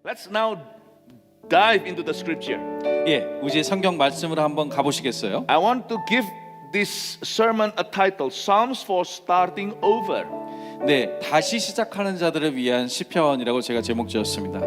Let's now dive into the scripture. 예, 이제 성경 말씀으로 한번 가보시겠어요? I want to give this sermon a title, Psalms for Starting Over. 네, 다시 시작하는 자들을 위한 시편이라고 제가 제목 지었습니다.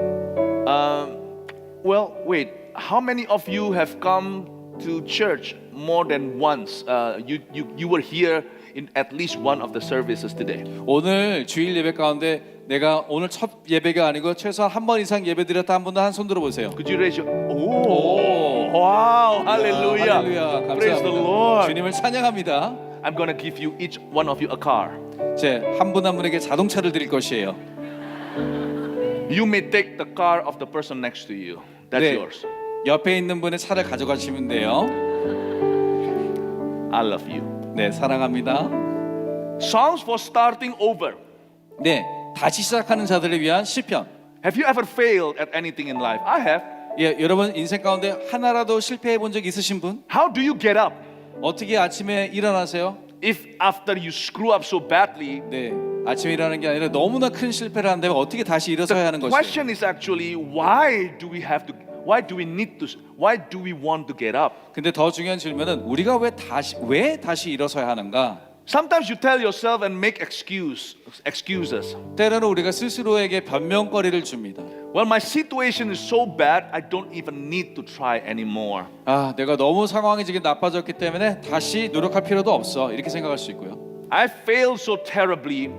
Well, wait. How many of you have come to church more than once? You were here in at least one of the services today. 오늘 주일 예배 가운데 내가 오늘 첫 예배가 아니고 최소한 한 번 이상 예배 드렸다 한 분도 한 손 들어보세요. Could you raise your? Oh, wow, hallelujah. 할렐루야, Praise the 감사합니다. Lord. 주님을 찬양합니다. I'm gonna give you each one of you a car. 제 한 분 한 분에게 자동차를 드릴 것이에요. You may take the car of the person next to you. That's 네, yours. 옆에 있는 분의 차를 가져가시면 돼요. I love you. 네, 사랑합니다. Psalms for starting over. 네, 다시 시작하는 자들을 위한 시편. Have you ever failed at anything in life? I have. 예, 여러분 인생 가운데 하나라도 실패해 본 적 있으신 분? How do you get up? 어떻게 아침에 일어나세요? If after you screw up so badly, 네, 아침에 일어나는 게 아니라 너무나 큰 실패를 한다면 어떻게 다시 일어서야 하는 것이에요? question is actually why do we want to get up? 근데 더 중요한 질문은 우리가 왜 다시 일어서야 하는가? Sometimes you tell yourself and make excuses. 때로는 우리가 스스로에게 변명거리를 줍니다. Well, my situation is so bad, I don't even need to try anymore. 아, 내가 너무 상황이 지금 나빠졌기 때문에 다시 노력할 필요도 없어. 이렇게 생각할 수 있고요. I failed so terribly,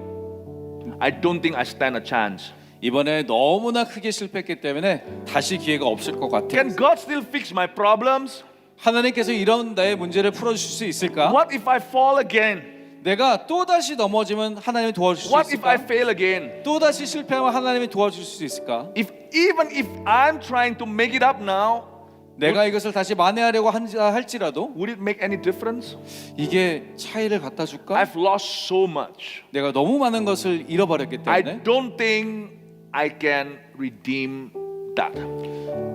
I don't think I stand a chance. 이번에 너무나 크게 실패했기 때문에 다시 기회가 없을 것 같아. Can God still fix my problems? 하나님께서 이런 나의 문제를 풀어주실 수 있을까? What if I fall again? 내가 또 다시 넘어지면 하나님이 도와줄 수 What if I 있을까? fail again? 또 다시 실패하면 하나님이 도와줄 수 있을까? Even if I'm trying to make it up now, 내가 이것을 다시 만회하려고 할지라도 would it make any difference? 이게 차이를 갖다 줄까? I've lost so much. 내가 너무 많은 것을 잃어버렸기 I 때문에 don't think I can redeem that.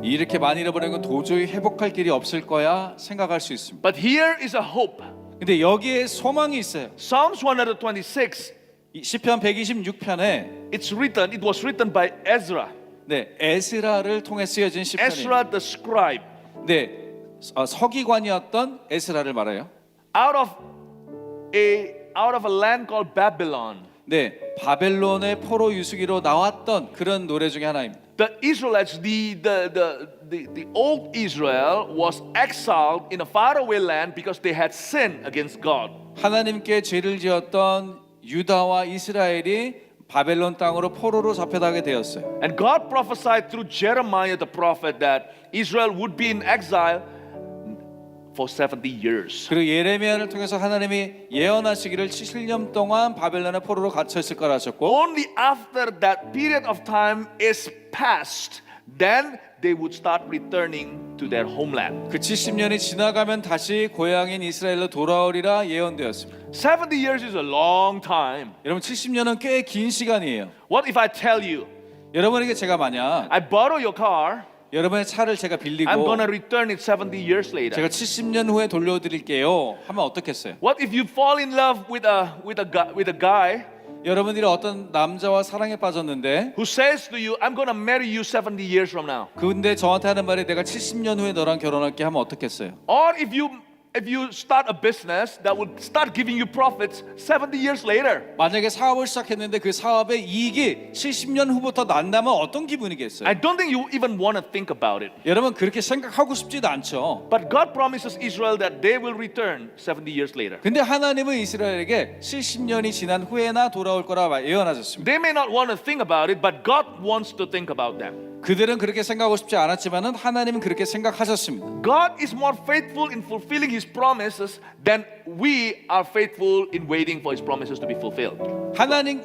이렇게 많이 잃어버린 건 도저히 회복할 길이 없을 거야 생각할 수 있습니다. But here is a hope. 근데 여기에 소망이 있어요. Psalms 126, 시편 126편에 it was written by Ezra. 네, 에스라를 통해 쓰여진 시편이에요. Ezra the scribe. 네, 서기관이었던 에스라를 말해요. Out of a land called Babylon. 네, 바벨론의 포로 유수기로 나왔던 그런 노래 중에 하나입니다. The Israelites, the old Israel was exiled in a faraway land because they had sinned against God. 하나님께 죄를 지었던 유다와 이스라엘이 바벨론 땅으로 포로로 잡혀가게 되었어요. And God prophesied through Jeremiah the prophet that Israel would be in exile for 70 years. 그리고 예레미야를 통해서 하나님이 예언하시기를 70년 동안 바벨론의 포로로 갇혀 있을 거라 하셨고 Only after that period of time is passed, then they would start returning to their homeland. 그 70년이 지나가면 다시 고향인 이스라엘로 돌아오리라 예언되었습니다. 70 years is a long time. 여러분 70년은 꽤 긴 시간이에요. What if I tell you, 여러분에게 제가 만약 I borrow your car, 여러분의 차를 제가 빌리고 I'm gonna return it 70 years later. 제가 70년 후에 돌려드릴게요 하면 어떻겠어요? What if you fall in love with a guy 여러분들이 어떤 남자와 사랑에 빠졌는데 who says to you, I'm gonna marry you 70 years from now? 근데 저한테 하는 말이 내가 70년 후에 너랑 결혼할게 하면 어떻겠어요? Or if you start a business that would start giving you profits 70 years later, 만약에 사업을 시작했는데 그 사업의 이익이 70년 후부터 난다면 어떤 기분이겠어요? I don't think you even want to think about it. 여러분 그렇게 생각하고 싶지도 않죠. But God promises Israel that they will return 70 years later. 근데 하나님은 이스라엘에게 70년이 지난 후에나 돌아올 거라 예언하셨습니다. They may not want to think about it, but God wants to think about them. 그들은 그렇게 생각하고 싶지 않았지만은 하나님은 그렇게 생각하셨습니다. God is more faithful in fulfilling His promises than we are faithful in waiting for His promises to be fulfilled.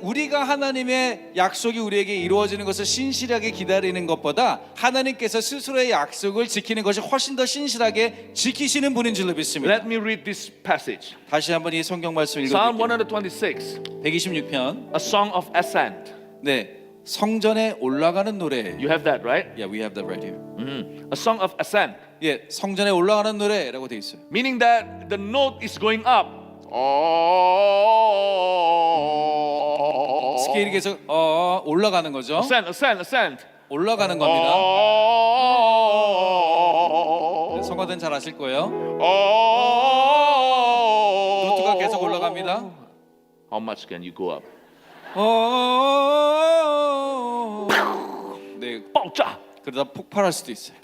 우리가 하나님의 약속이 우리에게 이루어지는 것을 신실하게 기다리는 것보다 하나님께서 스스로의 약속을 지키는 것이 훨씬 더 신실하게 지키시는 분인 줄로 믿습니다. Let me read this passage. 다시 한번 이 성경 말씀 Psalm 읽어드릴게요. 126, 126편. a song of ascent. 네, 성전에 올라가는 노래. You have that, right? Yeah, we have that right here. A song of ascent. 예, 성전에 올라가는 노래라고 돼 있어요. Meaning that the note is going up. 스케일이 계속 올라가는 거죠. Ascent, ascent, ascent. 올라가는 겁니다. Oh, 성가대는 잘 아실 거예요. oh, 노트가 계속 올라갑니다. How much can you go up? 네, 爆炸! 그러다 폭발할 수도 있어요.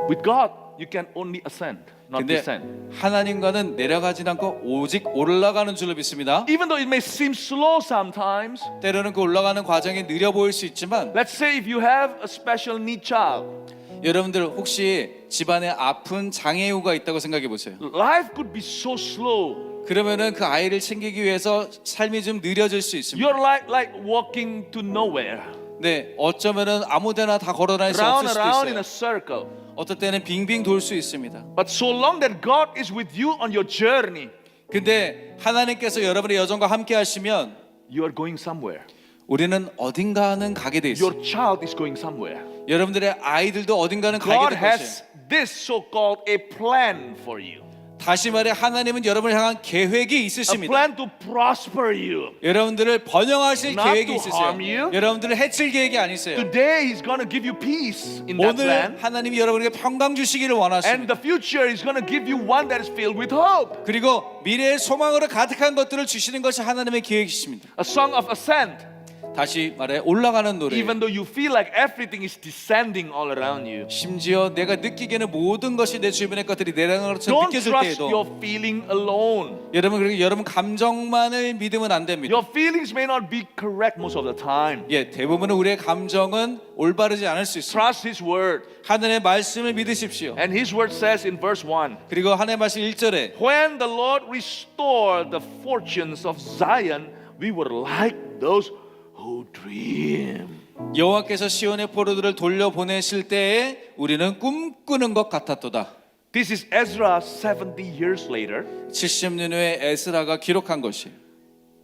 With God, you can only ascend, not 근데 descend. 하나님과는 내려가진 않고 오직 올라가는 줄로 믿습니다. Even though it may seem slow sometimes, 때로는 그 올라가는 과정이 느려 보일 수 있지만 let's say if you have a special need child, 여러분들 혹시 집안에 아픈 장애우가 있다고 생각해 보세요. life could be so slow. 그러면은 그 아이를 챙기기 위해서 삶이 좀 느려질 수 있습니다. You're like walking to nowhere, 네, 어쩌면은 아무데나 다 걸어다닐 수 round 없을 and 수도 round in a 있어요. circle. 어떨 때는 빙빙 돌 수 있습니다. But so long that God is with you on your journey, 근데 하나님께서 여러분의 여정과 함께 하시면 you are going somewhere. 우리는 어딘가는 가게 돼 있어요. Your child is going somewhere. 여러분들의 아이들도 어딘가는 가게 God 될 것이에요. has this so-called a plan for you. 다시 말해 하나님은 여러분을 향한 계획이 A 있으십니다. plan to prosper you. 여러분들을 번영하실 Not 계획이 to 있으세요. harm you. 여러분들을 해칠 계획이 아니세요. Today He's going to give you peace in that 오늘 plan. 하나님이 여러분에게 평강 주시기를 And 원하십니다. the future is going to give you one that is filled with hope. 그리고 미래의 소망으로 가득한 것들을 주시는 것이 하나님의 계획이십니다. A song of ascent. 다시 말해 올라가는 노래. Even though you feel like everything is descending all around you. 심지어 내가 느끼기에는 모든 것이 내 주변의 것들이 내려가는 것처럼 Don't 느껴질 trust 때에도 your feeling alone. 여러분 그렇게 여러분 감정만을 믿으면 안 됩니다. Your feelings may not be correct most of the time. 예, 대부분은 우리의 감정은 올바르지 않을 수 있습니다. Trust His word. 하나님의 말씀을 믿으십시오. And His word says in verse 1, 그리고 하나님의 말씀 1절에 when the Lord restored the fortunes of Zion, we were like those who dream. 여호와께서 시온의 포로들을 돌려보내실 때에 우리는 꿈꾸는 것 같았도다. This is Ezra 70 years later. 70년 후에 에스라가 기록한 것이에요.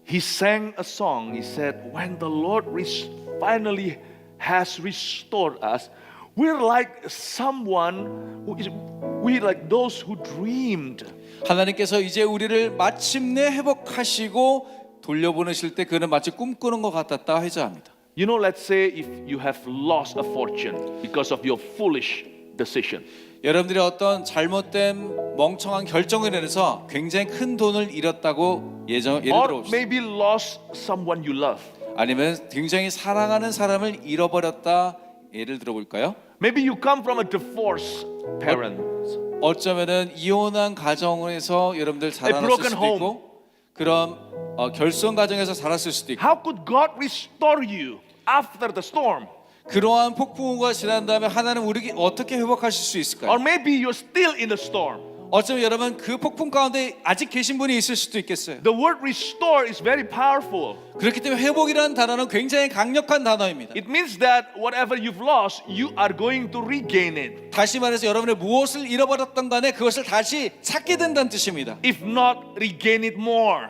He sang a song. He said, when the Lord finally has restored us, we're like someone who is, we're like those who dreamed. 하나님께서 이제 우리를 마침내 회복하시고 돌려보내실 때 그는 마치 꿈꾸는 것 같았다 회자합니다. You know, let's say if you have lost a fortune because of your foolish decision. 여러분들이 어떤 잘못된 멍청한 결정을 인해서 굉장히 큰 돈을 잃었다고 예를 Or 들어봅시다. maybe lost someone you love. 아니면 굉장히 사랑하는 사람을 잃어버렸다 예를 들어볼까요? Maybe you come from a divorced parents. 어쩌면은 이혼한 가정에서 여러분들 자라났을 broken 수도 home. 있고 그런 결손 가정에서 자랐을 수도 있고 How could God restore you after the storm? 그러한 폭풍우가 지난 다음에 하나님 우리에게 어떻게 회복하실 수 있을까요? Or maybe you're still in the storm. 어쩌면 여러분 그 폭풍 가운데 아직 계신 분이 있을 수도 있겠어요. The word restore is very powerful. 그렇기 때문에 회복이라는 단어는 굉장히 강력한 단어입니다. It means that whatever you've lost, you are going to regain it. 다시 말해서 여러분의 무엇을 잃어버렸던 간에 그것을 다시 찾게 된다는 뜻입니다. If not, regain it more.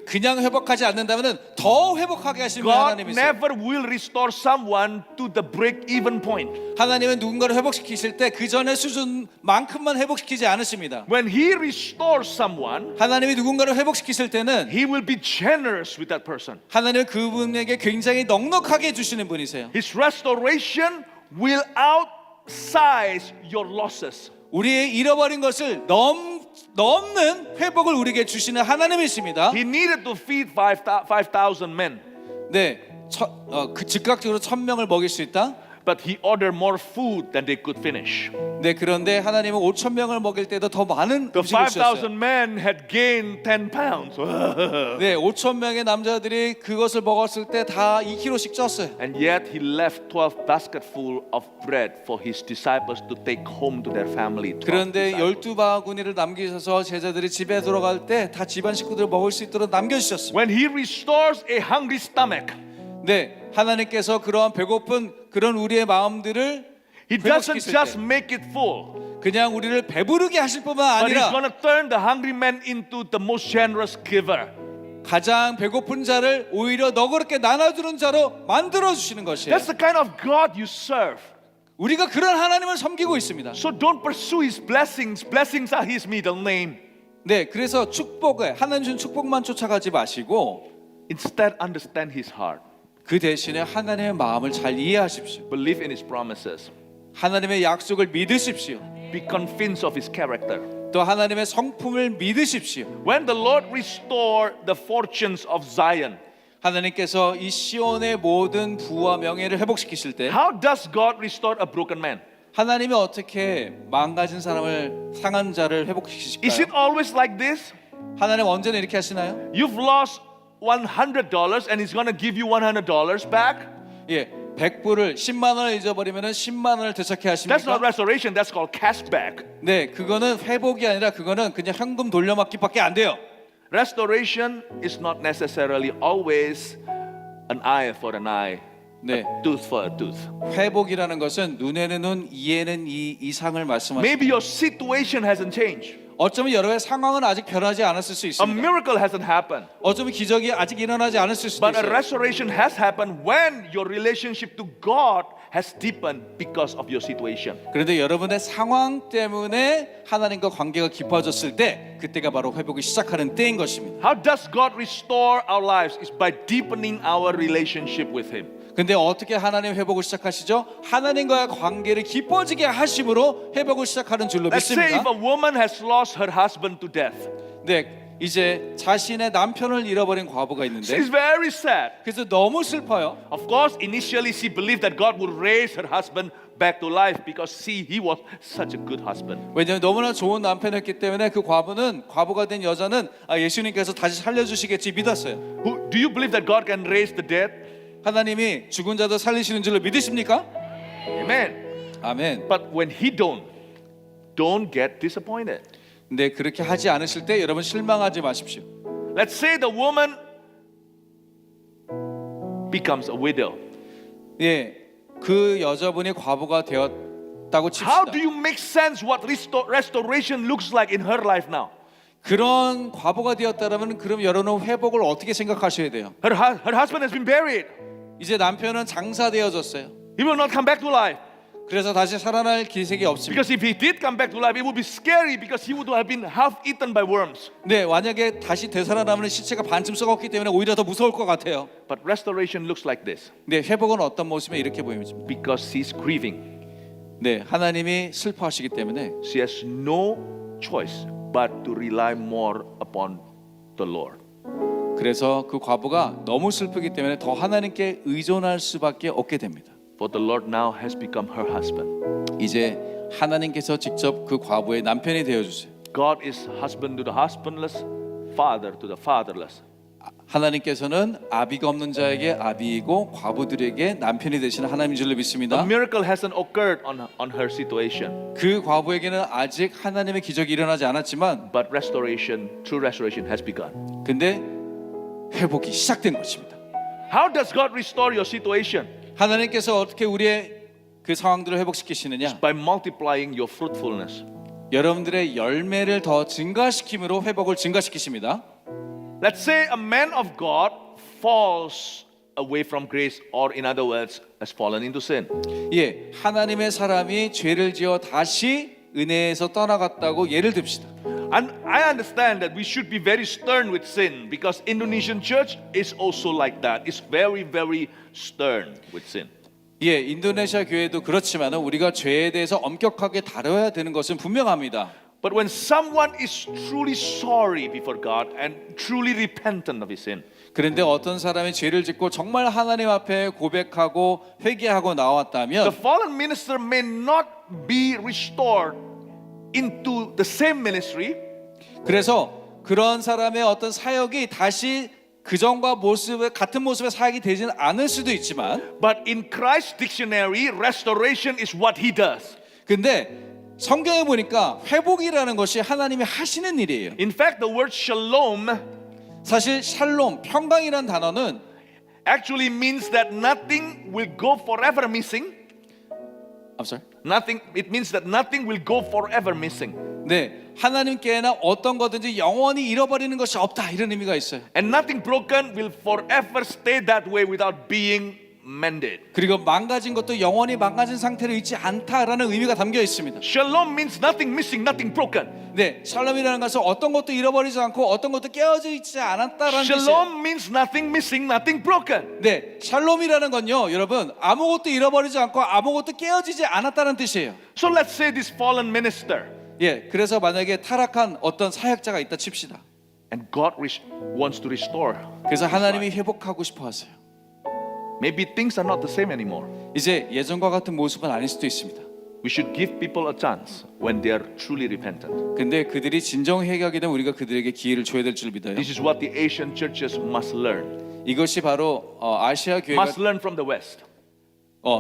그냥 회복하지 않는다면은 더 회복하게 하시는 God 하나님이세요. never will restore someone to the break-even point. 하나님은 누군가를 회복시키실 때 그 전의 수준만큼만 회복시키지 않으십니다. When He restores someone, 하나님이 누군가를 회복시키실 때는 He will be generous with that person. 하나님은 그분에게 굉장히 넉넉하게 주시는 분이세요. His restoration will outsize your losses. 우리의 잃어버린 것을 넘는 회복을 우리에게 주시는 하나님이십니다. He needed to feed 5,000 men, 네, 그 즉각적으로 1,000명을 먹일 수 있다. but He ordered more food than they could finish. 네, 그런데 하나님은 5,000명을 먹일 때도 더 많은 The 음식을 주셨어요. 5,000 men had gained 10 pounds. 네, 5,000명의 남자들이 그것을 먹었을 때 다 2kg씩 쪘어요. And yet He left 12 basketful of bread for His disciples to take home to their family. 12 그런데 disciples. 12바구니를 남기셔서 제자들이 집에 들어갈 때 다 집안 식구들 먹을 수 있도록 남겨주셨습니다. When He restores a hungry stomach, 네, 하나님께서 그러한 배고픈 그런 우리의 마음들을 He doesn't 회복시키실 just 때 make it full, 그냥 우리를 배부르게 하실 뿐만 but He's 아니라 going to turn the hungry man into the most generous giver. 가장 배고픈 자를 오히려 너그럽게 나눠주는 자로 만들어주시는 것이에요. That's the kind of God you serve. 우리가 그런 하나님을 섬기고 있습니다. So don't pursue His blessings. Blessings are His middle name. 네, 그래서 하나님 주신 축복만 쫓아가지 마시고 Instead, understand His heart. 그 대신에 하나님의 마음을 잘 이해하십시오. Believe in His promises. 하나님의 약속을 믿으십시오. Be convinced of His character. 또 하나님의 성품을 믿으십시오. When the Lord restore the fortunes of Zion, 하나님께서 이 시온의 모든 부와 명예를 회복시키실 때 how does God restore a broken man? 하나님이 어떻게 망가진 사람을 상한 자를 Is 회복시키실까요? it always like this? 하나님 언제나 이렇게 하시나요? You've lost $100 and He's going to give you $100 back? 예, 100불을 10만 원을 잊어버리면은 10만 원을 되찾게 That's not 하십니까? restoration, that's called cashback. 네, 그거는 회복이 아니라 그거는 그냥 현금 돌려막기밖에 안 돼요. Restoration is not necessarily always an eye for an eye, 네, a tooth for a tooth. 회복이라는 것은 눈에는 눈, 이에는 이 이상을 말씀하십니다. Maybe your situation hasn't changed. 어쩌면 여러분의 상황은 아직 변하지 않았을 수 A 있습니다. miracle hasn't happened. 어쩌면 기적이 아직 일어나지 않았을 수도 But a 있어요. restoration has happened when your relationship to God has deepened because of your situation. 그런데 여러분의 상황 때문에 하나님과 관계가 깊어졌을 때 그때가 바로 회복이 시작하는 때인 것입니다. How does God restore our lives? Is by deepening our relationship with Him. 근데 어떻게 하나님 회복을 시작하시죠? 하나님과의 관계를 깊어지게 하심으로 회복을 시작하는 줄로 Let's say 믿습니다. if a woman has lost her husband to death. 네, 이제 자신의 남편을 잃어버린 과부가 있는데 She's very sad. 그래서 너무 슬퍼요. Of course, initially she believed that God would raise her husband back to life because he was such a good husband. 왜냐하면 너무나 좋은 남편이었기 때문에 그 과부가 된 여자는 예수님께서 다시 살려주시겠지 믿었어요. Do you believe that God can raise the dead? 하나님이 죽은 자도 살리시는 줄로 믿으십니까? Amen. 아멘. But when He don't get disappointed. 근데 그렇게 하지 않으실 때 여러분 실망하지 마십시오. Let's say the woman becomes a widow. 예, 그 여자분이 과부가 되었다고 How 칩시다. do you make sense what restoration looks like in her life now? 그런 과부가 되었다라면 그럼 여러분 회복을 어떻게 생각하셔야 돼요? Her husband has been buried. 이제 남편은 장사되어졌어요. He will not come back to life. 그래서 다시 살아날 기색이 없습니다. Because if he did come back to life, it would be scary because he would have been half eaten by worms. 네, 만약에 다시 되살아나면 시체가 반쯤 썩었기 때문에 오히려 더 무서울 것 같아요. But restoration looks like this 네, 회복은 어떤 모습에 이렇게 보입니다. because she's grieving. 네, 하나님이 슬퍼하시기 때문에 She has no choice but to rely more upon the Lord. 그래서 그 과부가 너무 슬프기 때문에 더 하나님께 의존할 수밖에 없게 됩니다. For the Lord now has become her husband. 이제 하나님께서 직접 그 과부의 남편이 되어 주세요. God is husband to the husbandless, father to the fatherless. 하나님께서는 아비가 없는 자에게 아비이고 과부들에게 남편이 되시는 하나님인 줄로 A 믿습니다. miracle hasn't occurred on her situation, 그 과부에게는 아직 하나님의 기적이 일어나지 않았지만 but true restoration has begun. 근데 회복이 시작된 것입니다. How does God restore your situation? 하나님께서 어떻게 우리의 그 상황들을 회복시키시느냐? By multiplying your fruitfulness. 여러분들의 열매를 더 증가시킴으로 회복을 증가시키십니다. Let's say a man of God falls away from grace, or in other words, has fallen into sin. 예, 하나님의 사람이 죄를 지어 다시 은혜에서 떠나갔다고 예를 듭시다. And I understand that we should be very stern with sin because Indonesian church is also like that. It's very, very stern with sin. 예, 인도네시아 교회도 그렇지만 우리가 죄에 대해서 엄격하게 다뤄야 되는 것은 분명합니다. But when someone is truly sorry before God and truly repentant of his sin, 그런데 어떤 사람이 죄를 짓고 정말 하나님 앞에 고백하고 회개하고 나왔다면 the fallen minister may not be restored into the same ministry, 그래서 그런 사람의 어떤 사역이 다시 그전과 같은 모습의 사역이 되지는 않을 수도 있지만 but in Christ's dictionary, restoration is what he does. 근데 성경에 보니까 회복이라는 것이 하나님이 하시는 일이에요. In fact, the word shalom 사실 샬롬, 평강이란 단어는 actually means that nothing will go forever missing. I'm sorry. It means that nothing will go forever missing. 네, 하나님께는 어떤 거든지 영원히 잃어버리는 것이 없다 이런 의미가 있어요. And nothing broken will forever stay that way without being mended. 그리고 망가진 것도 영원히 망가진 상태로 있지 않다라는 의미가 담겨 있습니다. Shalom means nothing missing, nothing broken. 네, 샬롬이라는 것은 어떤 것도 잃어버리지 않고 어떤 것도 깨어져 있지 않았다라는 뜻이에요. Shalom means nothing missing, nothing broken. 네, 샬롬이라는 건요, 여러분 아무것도 잃어버리지 않고 아무것도 깨어지지 않았다는 뜻이에요. So let's say this fallen minister, 예, 그래서 만약에 타락한 어떤 사역자가 있다 칩시다. and God wants to restore. 그래서 하나님이 회복하고 싶어하세요. Maybe things are not the same anymore. 이제 예전과 같은 모습은 아닐 수도 있습니다. We should give people a chance when they are truly repentant. 근데 그들이 진정 회개하게 되면 우리가 그들에게 기회를 줘야 될 줄 믿어요. This is what the Asian churches must learn. 이것이 바로 아시아 교회가 Must learn from the West.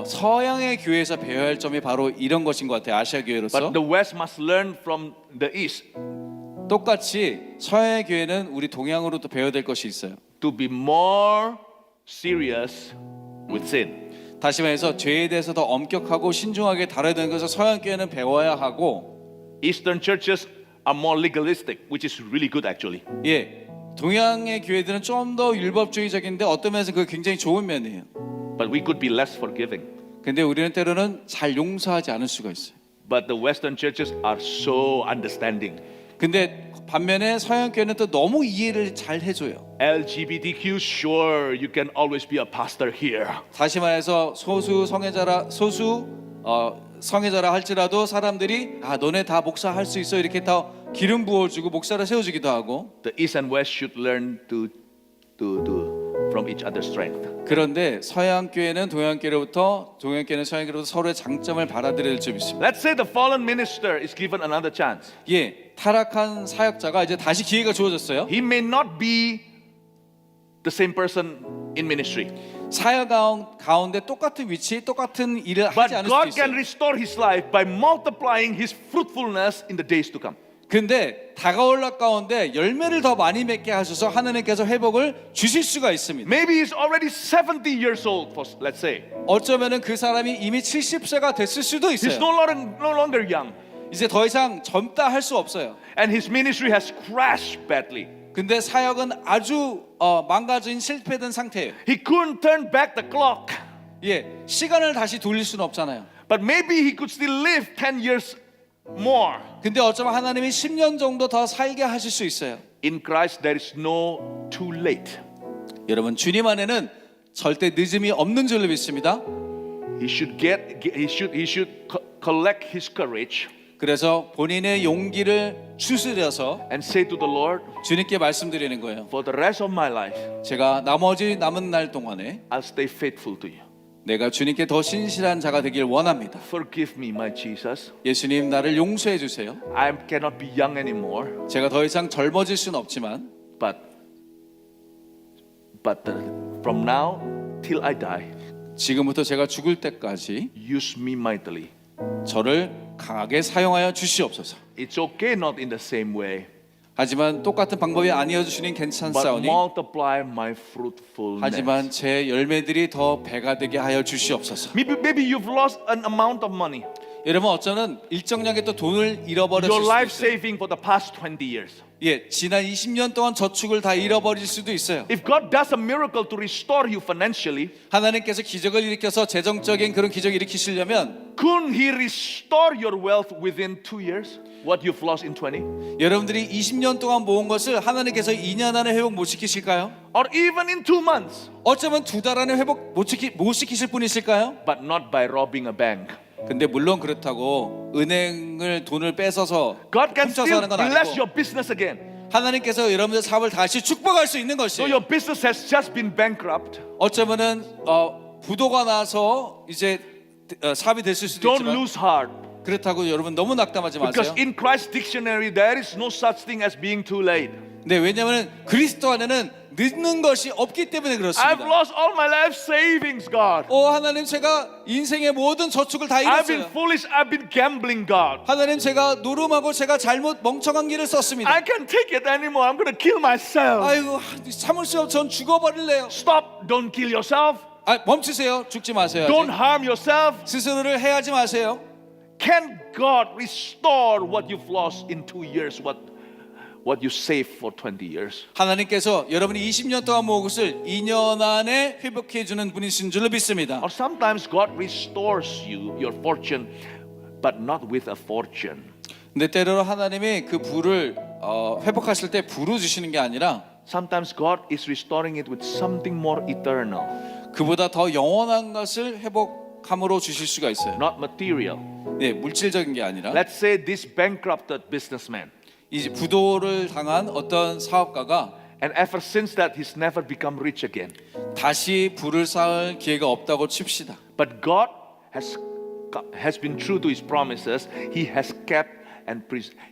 서양의 교회에서 배워야 할 점이 바로 이런 것인 것 같아요. 아시아 교회로서. But the West must learn from the East 똑같이 서양의 교회는 우리 동양으로도 배워야 될 것이 있어요. to be more serious with sin. 다시 말해서 죄에 대해서 더 엄격하고 신중하게 다뤄야 되는 것을 서양 교회는 배워야 하고, Eastern churches are more legalistic, which is really good actually. 예, 동양의 교회들은 좀 더 율법주의적인데 어떤 면에서 그게 굉장히 좋은 면이에요. But we could be less forgiving. 근데 우리는 때로는 잘 용서하지 않을 수가 있어요. But the Western churches are so understanding. 근데 반면에 서양 교회는 또 너무 이해를 잘 해줘요. LGBTQ, sure, you can always be a pastor here. 다시 말해서 성애자라 할지라도 사람들이 너네 다 목사 할 수 있어 이렇게 다 기름 부어주고 목사를 세워주기도 하고. The East and West should learn to from each other's strength. 그런데 서양 교회는 동양 교회로부터, 동양 교회는 서양 교회로부터 서로의 장점을 받아들여야 될 점이 있습니다. Let's say the fallen minister is given another chance. 예, 타락한 사역자가 이제 다시 기회가 주어졌어요. He may not be the same person in ministry, 사역 가운데 똑같은 위치, 똑같은 일을 but 하지 않을 God 수도 can 있어요. restore his life by multiplying his fruitfulness in the days to come. 근데 다가올 날 가운데 열매를 더 많이 맺게 하셔서 하나님께서 회복을 주실 수가 있습니다. Maybe he's already 70 years old, let's say. 어쩌면은 그 사람이 이미 70세가 됐을 수도 He's 있어요. no longer young, 이제 더 이상 젊다 할 수 없어요. and his ministry has crashed badly. 근데 사역은 아주 망가진 실패된 상태예요. He couldn't turn back the clock, 예, 시간을 다시 돌릴 수는 없잖아요. but maybe he could still live 10 years more. 근데 어쩌면 하나님이 10년 정도 더 살게 하실 수 있어요. In Christ, there is no too late. 여러분, 주님 안에는 절대 늦음이 없는 줄로 믿습니다. He should collect his courage 그래서 본인의 용기를 추스려서 and say to the Lord, 주님께 말씀드리는 거예요. for the rest of my life, 제가 나머지 남은 날 동안에 I'll stay faithful to you. 내가 주님께 더 신실한 자가 되길 원합니다. Forgive me, my Jesus. 예수님, 나를 용서해 주세요. I cannot be young anymore, 제가 더 이상 젊어질 수는 없지만 but from now till I die, 지금부터 제가 죽을 때까지 use me mightily. 저를 강하게 사용하여 주시옵소서. It's okay not in the same way, 하지만 똑같은 방법이 아니어도 주님 but 괜찮사오니 multiply my fruitfulness. 하지만 제 열매들이 더 배가 되게 하여 주시옵소서. Maybe you've lost an amount of money. 여러분, 어쩌면 일정량의 또 돈을 잃어버렸을 Your 수도 life 있어요. saving for the past 20 years. 예, 지난 20년 동안 저축을 다 잃어버릴 수도 있어요. If God does a miracle to restore you financially, 하나님께서 기적을 일으켜서 재정적인 그런 기적을 일으키시려면 couldn't He restore your wealth within 2 years? What you've lost in 20? 여러분들이 20년 동안 모은 것을 하나님께서 2년 안에 회복 못 시키실까요? Or even in 2 months? 어쩌면 2달 안에 회복 못 시키실 분이 있을까요? But not by robbing a bank. 근데 물론 그렇다고 은행을 돈을 뺏어서 God can 훔쳐서 still 하는 건 bless 아니고 your business again. 하나님께서 여러분들 사업을 다시 축복할 수 있는 So 것이에요. your business has just been bankrupt. 어쩌면은 부도가 나서 이제 사업이 됐을 수도 Don't 있지만 lose heart. 그렇다고 여러분 너무 낙담하지 마세요. Because in Christ's dictionary, there is no such thing as being too late. 네, 왜냐하면 그리스도 안에는 늦는 것이 없기 때문에 I've 그렇습니다. lost all my life savings, God. 하나님, 제가 인생의 모든 저축을 다 I've been 잃었어요. foolish. I've been gambling, God. 하나님, 제가 노름하고 제가 잘못 멍청한 길을 썼습니다. I can't take it anymore. I'm going to kill myself. 아이고, 참을 수 없어. 전 죽어버릴래요. Stop. Don't kill yourself. 멈추세요. 죽지 마세요. Don't harm yourself. 스스로를 해하지 마세요. Can God restore what you've lost in 2 years? What what you saved for 20 years. 하나님께서 여러분이 20년 동안 모은 것을 2년 안에 회복해 주는 분이신 줄로 믿습니다. Or sometimes God restores you, your fortune, but not with a fortune. 근데 때로는 하나님이 그 부를 회복하실 때 부를 주시는 게 아니라 Sometimes God is restoring it with something more eternal, 그보다 더 영원한 것을 회복함으로 주실 수가 있어요. not material. 네, 물질적인 게 아니라 Let's say this bankrupted businessman, 이제 부도를 당한 어떤 사업가가 and ever since that he's never become rich again. 다시 부를 쌓을 기회가 없다고 칩시다. But God has been true to his promises. He has kept and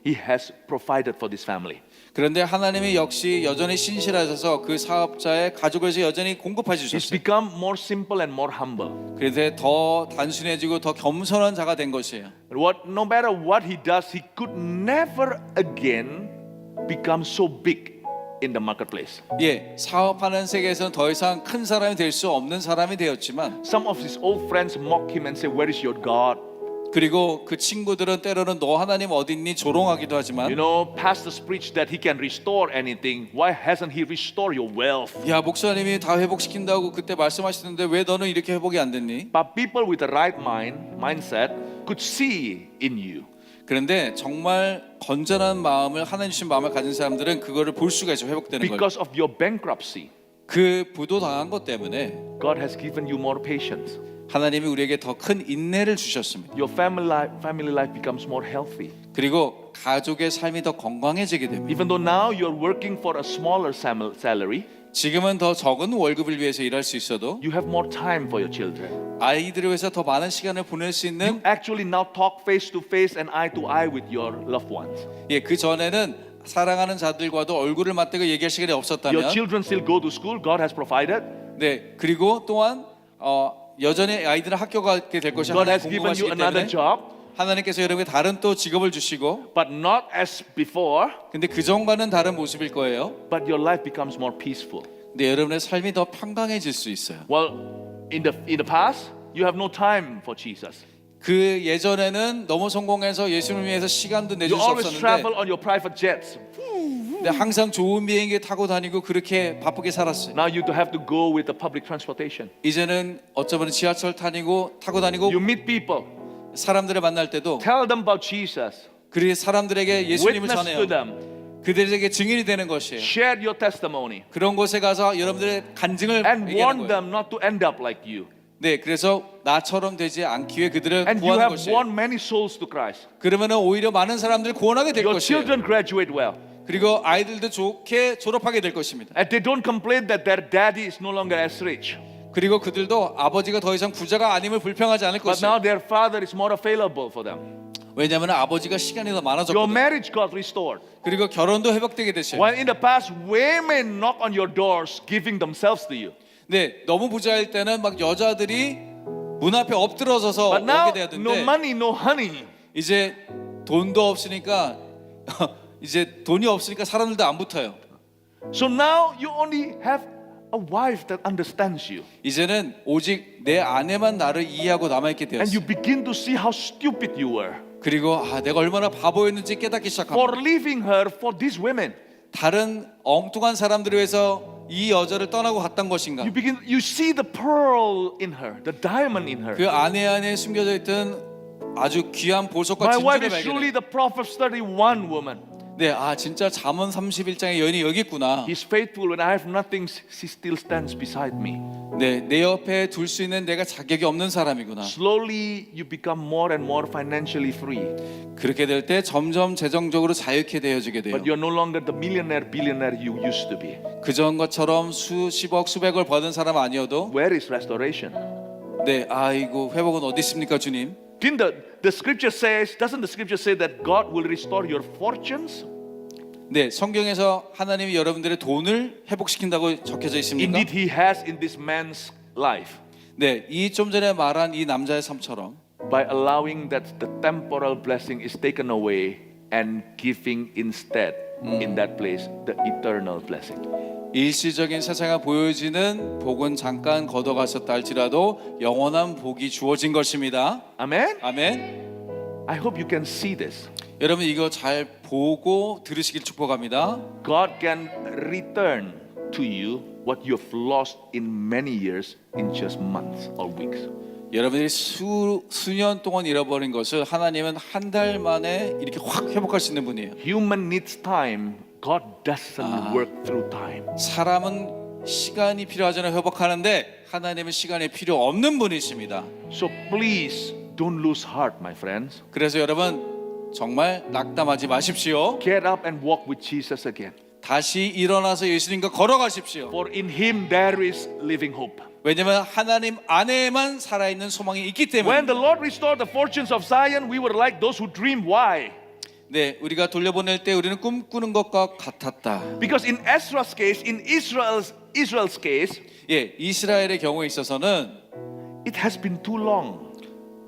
he has provided for this family. 그런데 하나님이 역시 여전히 신실하셔서 그 사업자의 가족을 위해서 여전히 공급해 He's 주셨어요. become more simple and more humble. 그래서 더 단순해지고 더 겸손한 자가 된 것이에요. No matter what he does, he could never again become so big in the marketplace. 예, 사업하는 세계에서는 더 이상 큰 사람이 될 수 없는 사람이 되었지만 Some of his old friends mock him and say, "Where is your God?" 그리고 그 친구들은 때로는 너 하나님 어디 있니 조롱하기도 You 하지만 know, pastors preach that he can restore anything. Why hasn't he restored your wealth? 야 목사님이 다 회복시킨다고 그때 말씀하시는데 왜 너는 이렇게 회복이 안 됐니? But people with the right mindset could see in you. 그런데 정말 건전한 마음을 하나님 주신 마음을 가진 사람들은 그거를 볼 수가 있어 회복되는 걸. Because of your bankruptcy, 그 부도 당한 것 때문에 God has given you more patience. 하나님이 우리에게 더 큰 인내를 주셨습니다. Your family life becomes more healthy. 그리고 가족의 삶이 더 건강해지게 됩니다. Even though now you're working for a smaller salary, 지금은 더 적은 월급을 위해서 일할 수 있어도 you have more time for your children. 아이들을 위해서 더 많은 시간을 보낼 수 있는 Actually now talk face to face and eye to eye with your loved ones. 예, 그 전에는 사랑하는 자들과도 얼굴을 맞대고 얘기할 시간이 Your 없었다면 children still go to school. God has provided. 네, 그리고 또한 여전히 아이들은 학교 가게 될 것이 God 하나님 has given you 공부하시기 another 때문에 job, 하나님께서 여러분에게 다른 또 직업을 주시고 but not as before. 근데 그 전과는 다른 모습일 거예요. But your life becomes more peaceful. 근데 여러분의 삶이 더 평강해질 수 있어요. Well, in the past, you have no time for Jesus. 그 예전에는 너무 성공해서 예수님을 위해서 시간도 내줄 You 수 always 없었는데 travel on your private jets. 근데 항상 좋은 비행기 타고 다니고 그렇게 바쁘게 살았어요. Now you have to go with the public transportation. 이제는 어쩌면 지하철 타고 다니고 You meet people, 사람들을 만날 때도 tell them about Jesus, 그 사람들에게 예수님을 witness to 전해요. them, 그들에게 증인이 되는 것이에요. share your testimony, 그런 곳에 가서 여러분들의 간증을 and 얘기하는 warn 거예요. them not to end up like you. 네, 그래서 나처럼 되지 않기 위해 그들을 And you 구하는 have 것이에요. won many souls to Christ. 그러면은 오히려 많은 사람들을 구원하게 될 Your 것이에요. children graduate well, 그리고 아이들도 좋게 졸업하게 될 것입니다. and they don't complain that their daddy is no longer as rich. 그리고 그들도 아버지가 더 이상 부자가 아님을 불평하지 않을 But now 것이에요. their father is more available for them. 왜냐하면 아버지가 시간이 더 Your 많아졌거든요. marriage got restored. 그리고 결혼도 회복되게 되셔요. While in the past, women knock on your doors giving themselves to you. 네, 너무 부자일 때는 막 여자들이 문 앞에 엎드러져서 But now, 오게 no 되었는데 money, no honey. 이제 돈도 없으니까 이제 돈이 없으니까 사람들도 안 붙어요. So now you only have a wife that understands you. 이제는 오직 내 아내만 나를 이해하고 남아있게 And you 되었어요. begin to see how stupid you were 그리고 내가 얼마나 바보였는지 깨닫기 시작합니다. for leaving her for these women. 다른 엉뚱한 사람들을 위해서 이 여자를 떠나고 갔던 것인가? You see the pearl in her, the diamond in her. 그 아내 안에 숨겨져 있던 아주 귀한 보석과 My wife 진주를 is surely 발견해. the Proverbs 31 woman. 네, 진짜 잠언 31장의 여인이 여기 있구나. He's faithful when I have nothing. She still stands beside me. 네, 내 옆에 둘 수 있는 내가 자격이 없는 사람이구나. Slowly you become more and more financially free. 그렇게 될 때 점점 재정적으로 자유케 되어지게 돼요. But you're no longer the millionaire, billionaire you used to be. 그전 것처럼 수십억 수백을 버는 사람 아니어도 Where is restoration? 네, 아이고 회복은 어디 있습니까, 주님? Didn't the scripture says, doesn't the scripture say that God will restore your fortunes? 네, 성경에서 하나님이 여러분들의 돈을 회복시킨다고 적혀져 있습니까? Indeed, He has in this man's life 네, 이 좀 전에 말한 이 남자의 삶처럼 by allowing that the temporal blessing is taken away and giving instead in that place the eternal blessing. 일시적인 세상에 보여지는 복은 잠깐 걷어가셨다 할지라도 영원한 복이 주어진 것입니다. Amen? 아멘. I hope you can see this. 여러분 이거 잘 보고 들으시길 축복합니다. God can return to you what you have lost in many years in just months or weeks. 여러분들이 수년 동안 잃어버린 것을 하나님은 한 달 만에 이렇게 확 회복할 수 있는 분이에요. Human needs time. God doesn't work through time. 사람은 시간이 필요하잖아요. 회복하는데 하나님은 시간이 필요 없는 분이십니다. So please don't lose heart, my friends. 그래서 여러분 정말 낙담하지 마십시오. Get up and walk with Jesus again. 다시 일어나서 예수님과 걸어가십시오. For in Him there is living hope. 왜냐하면 하나님 안에만 살아있는 소망이 있기 때문에. When the Lord restored the fortunes of Zion, we were like those who dream. Why? 네, 우리가 돌려보낼 때 우리는 꿈꾸는 것과 같았다. Because in Ezra's case, in Israel's case, 예, 이스라엘의 경우에 있어서는 it has been too long.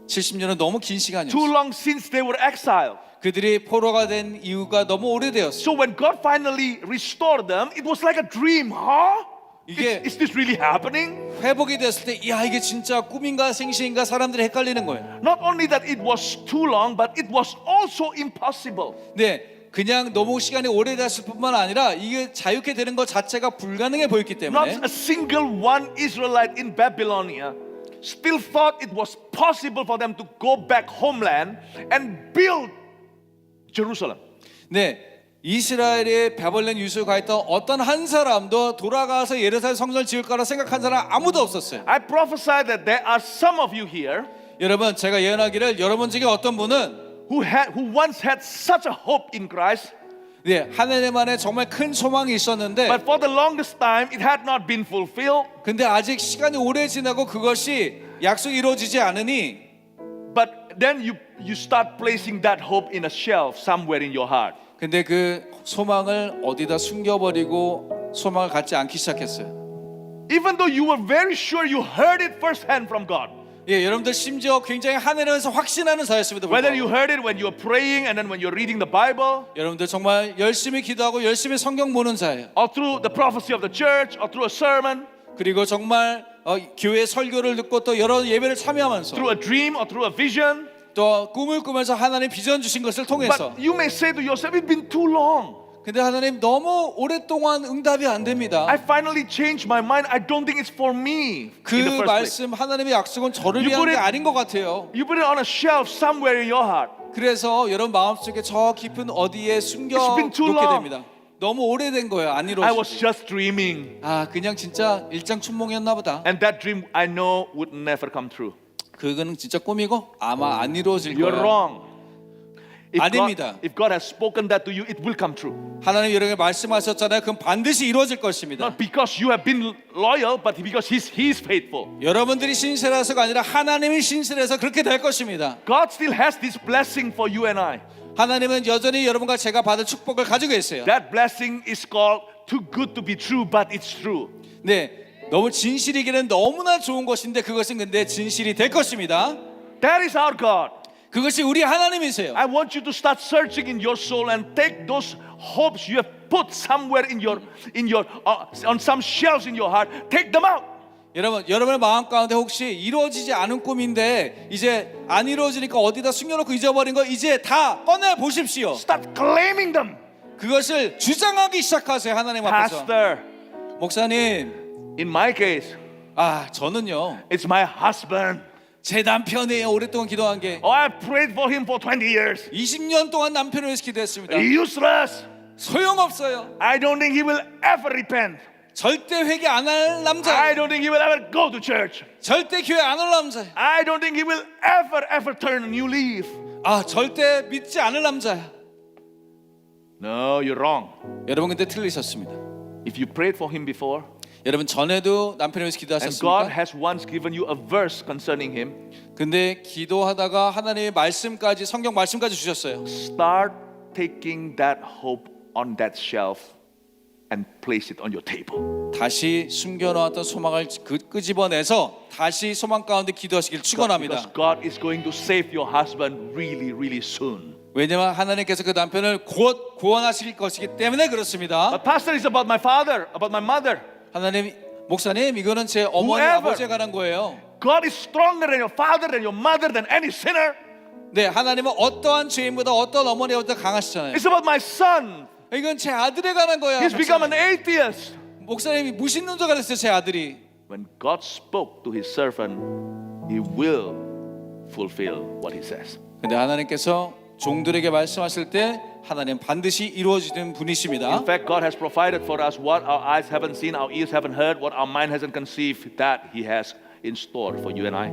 70년은 너무 긴 Too 시간이었어요. long since they were exiled. 그들이 포로가 된 이유가 너무 오래되었어요. So when God finally restored them, it was like a dream, huh? 이게 Is this really happening? 회복이 됐을 때, 야 이게 진짜 꿈인가 생시인가 사람들이 헷갈리는 거예요. Not only that it was too long, but it was also impossible. 네, 그냥 너무 시간이 오래됐을 뿐만 아니라 이게 자유케 되는 것 자체가 불가능해 보였기 때문에. Not a single one Israelite in Babylonia still thought it was possible for them to go back homeland and build Jerusalem. 네, 이스라엘에 바벨론 유수에 가 있던 어떤 한 사람도 돌아가서 예루살렘 성전을 지을 거라 생각한 사람 아무도 없었어요. I prophesy that there are some of you here 여러분, 제가 예언하기를 여러분 중에 어떤 분은 who once had such a hope in Christ, 네, 하나님 안에 정말 큰 소망이 있었는데 but for the longest time it had not been fulfilled. 근데 아직 시간이 오래 지나고 그것이 약속이 이루어지지 않으니 But then you start placing that hope in a shelf somewhere in your heart. 근데 그 소망을 어디다 숨겨버리고 소망을 갖지 않기 시작했어요. Even though you were very sure you heard it firsthand from God. 예, 여러분들 심지어 굉장히 하늘에서 확신하는 자였습니다. Whether you heard it when you were praying and then when you're reading the Bible, 여러분들 정말 열심히 기도하고 열심히 성경 보는 자예요. or through the prophecy of the church, or through a sermon, 그리고 정말 교회 설교를 듣고 또 여러 예배를 참여하면서 through a dream or through a vision. 또 꿈을 꾸면서 하나님 비전 주신 것을 통해서. But you may say to yourself, it's been too long. 근데 하나님 너무 오랫동안 응답이 안 됩니다. I finally changed my mind. I don't think it's for me. 그 in the first place. 말씀 하나님의 약속은 저를 You 위한 put 게 it- 아닌 것 같아요. You put it on a shelf somewhere in your heart. 그래서 여러분 마음속에 저 깊은 어디에 숨겨 It's been too 놓게 long. 됩니다. 너무 오래된 거예요. 안 I was 이루어지고. just dreaming. 아, 그냥 진짜 일장춘몽이었나 보다. And that dream I know would never come true. 그거는 진짜 꿈이고 아마 안 이루어질 You're 거예요. wrong. 아닙니다. if God has spoken that to you, it will come true. 하나님 여러분에게 말씀하셨잖아요. 그건 반드시 이루어질 것입니다. Not because you have been loyal, but because He's faithful. 여러분들이 신실해서가 아니라 하나님이 신실해서 그렇게 될 것입니다. God still has this blessing for you and I. 하나님은 여전히 여러분과 제가 받을 축복을 가지고 있어요. That blessing is called too good to be true, but it's true. 네, 너무 진실이기는 너무나 좋은 것인데 그것은 근데 진실이 될 것입니다. That is our God. 그것이 우리 하나님이세요. I want you to start searching in your soul and take those hopes you have put somewhere on some shelves in your heart. Take them out. 여러분의 마음 가운데 혹시 이루어지지 않은 꿈인데 이제 안 이루어지니까 어디다 숨겨놓고 잊어버린 거 이제 다 꺼내 보십시오. Start claiming them. 그것을 주장하기 시작하세요. 하나님 앞에서. Pastor, 목사님, in my case, 저는요 it's my husband. 제 남편이에요. 오랫동안 기도한 게 Oh, I prayed for him for 20 years. 20년 동안 남편을 위해서 기도했습니다. Useless. 소용없어요. I don't think he will ever repent. 절대 회개 안 할 남자. I don't think he will ever go to church. 절대 교회 안 올 남자. I don't think he will ever turn a new leaf. 절대 믿지 않을 남자야. No, you're wrong. 여러분 근데 틀리셨습니다. If you prayed for him before, 여러분 전에도 남편을 위해서 and God 기도하셨습니까? has once given you a verse concerning him, 근데 기도하다가 하나님의 말씀까지 성경 말씀까지 주셨어요. start taking that hope on that shelf and place it on your table. 다시 숨겨놓았던 소망을 끄집어내서 다시 소망 가운데 기도하시길 축원합니다. Because God is going to save your husband really soon. 왜냐하면 하나님께서 그 남편을 곧 구원하실 것이기 때문에 그렇습니다. But pastor, is about my father, about my mother. 하나님, 목사님, 이거는 제 어머니 Whoever. 아버지에 관한 거예요. God is stronger than your father, than your mother, than any sinner. 네, 하나님은 어떠한 죄인보다 어떠한 어머니보다 강하시잖아요. It's about my son. 이건 제 아들에 관한 거야. He's become an atheist. 목사님이 무신론자가 됐어요, 제 아들이. When God spoke to his servant, he will fulfill what he says. 근데 하나님께서 종들에게 말씀하실 때 하나님 반드시 이루어지는 분이십니다. In fact, God has provided for us what our eyes haven't seen, our ears haven't heard, what our mind hasn't conceived, that he has in store for you and I.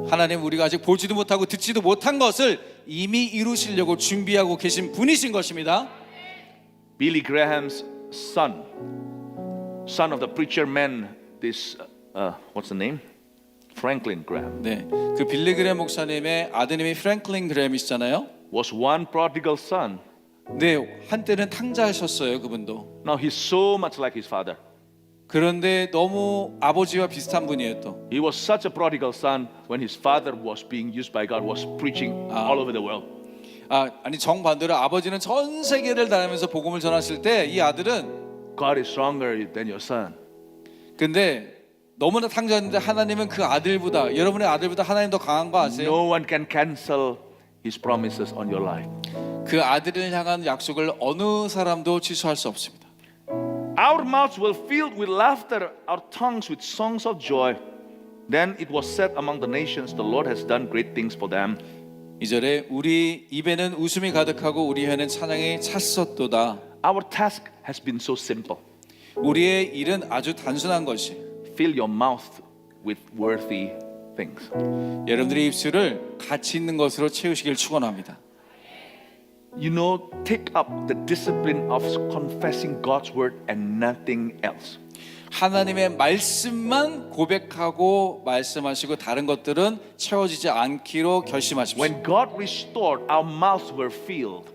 하나님 우리가 아직 보지도 못하고 듣지도 못한 것을 이미 이루시려고 준비하고 계신 분이신 것입니다. Billy Graham's son of the preacher man, this what's the name? Franklin Graham. 네, 그 빌리 그레엄 목사님의 아드님이 프랭클린 그레엄이시잖아요. Was one prodigal son. 네, 한때는 탕자하셨어요, 그분도. Now he's so much like his father. 그런데 너무 아버지와 비슷한 분이에요 또. He was such a prodigal son when his father was being used by God, was preaching all over the world. 아니 정반대로 아버지는 전 세계를 다니면서 복음을 전하실 때 이 아들은 God is stronger than your son. 근데 너무나 탕자였는데 하나님은 그 아들보다 여러분의 아들보다 하나님 더 강한 거 아세요? No one can cancel his promises on your life. 그 아들을 향한 약속을 어느 사람도 취소할 수 없습니다. Our mouths will filled with laughter, our tongues with songs of joy. Then it was said among the nations, the Lord has done great things for them. 2절에 우리 입에는 웃음이 가득하고 우리 혀에는 찬양이 찼었도다. Our task has been so simple. 우리의 일은 아주 단순한 것이 Fill your mouth with worthy things. 여러분들의 입술을 가치 있는 것으로 채우시길 축원합니다. You know, take up the discipline of confessing God's word and nothing else. 하나님의 말씀만 고백하고 말씀하시고 다른 것들은 채워지지 않기로 결심하십시오. When God restored, our mouths were filled.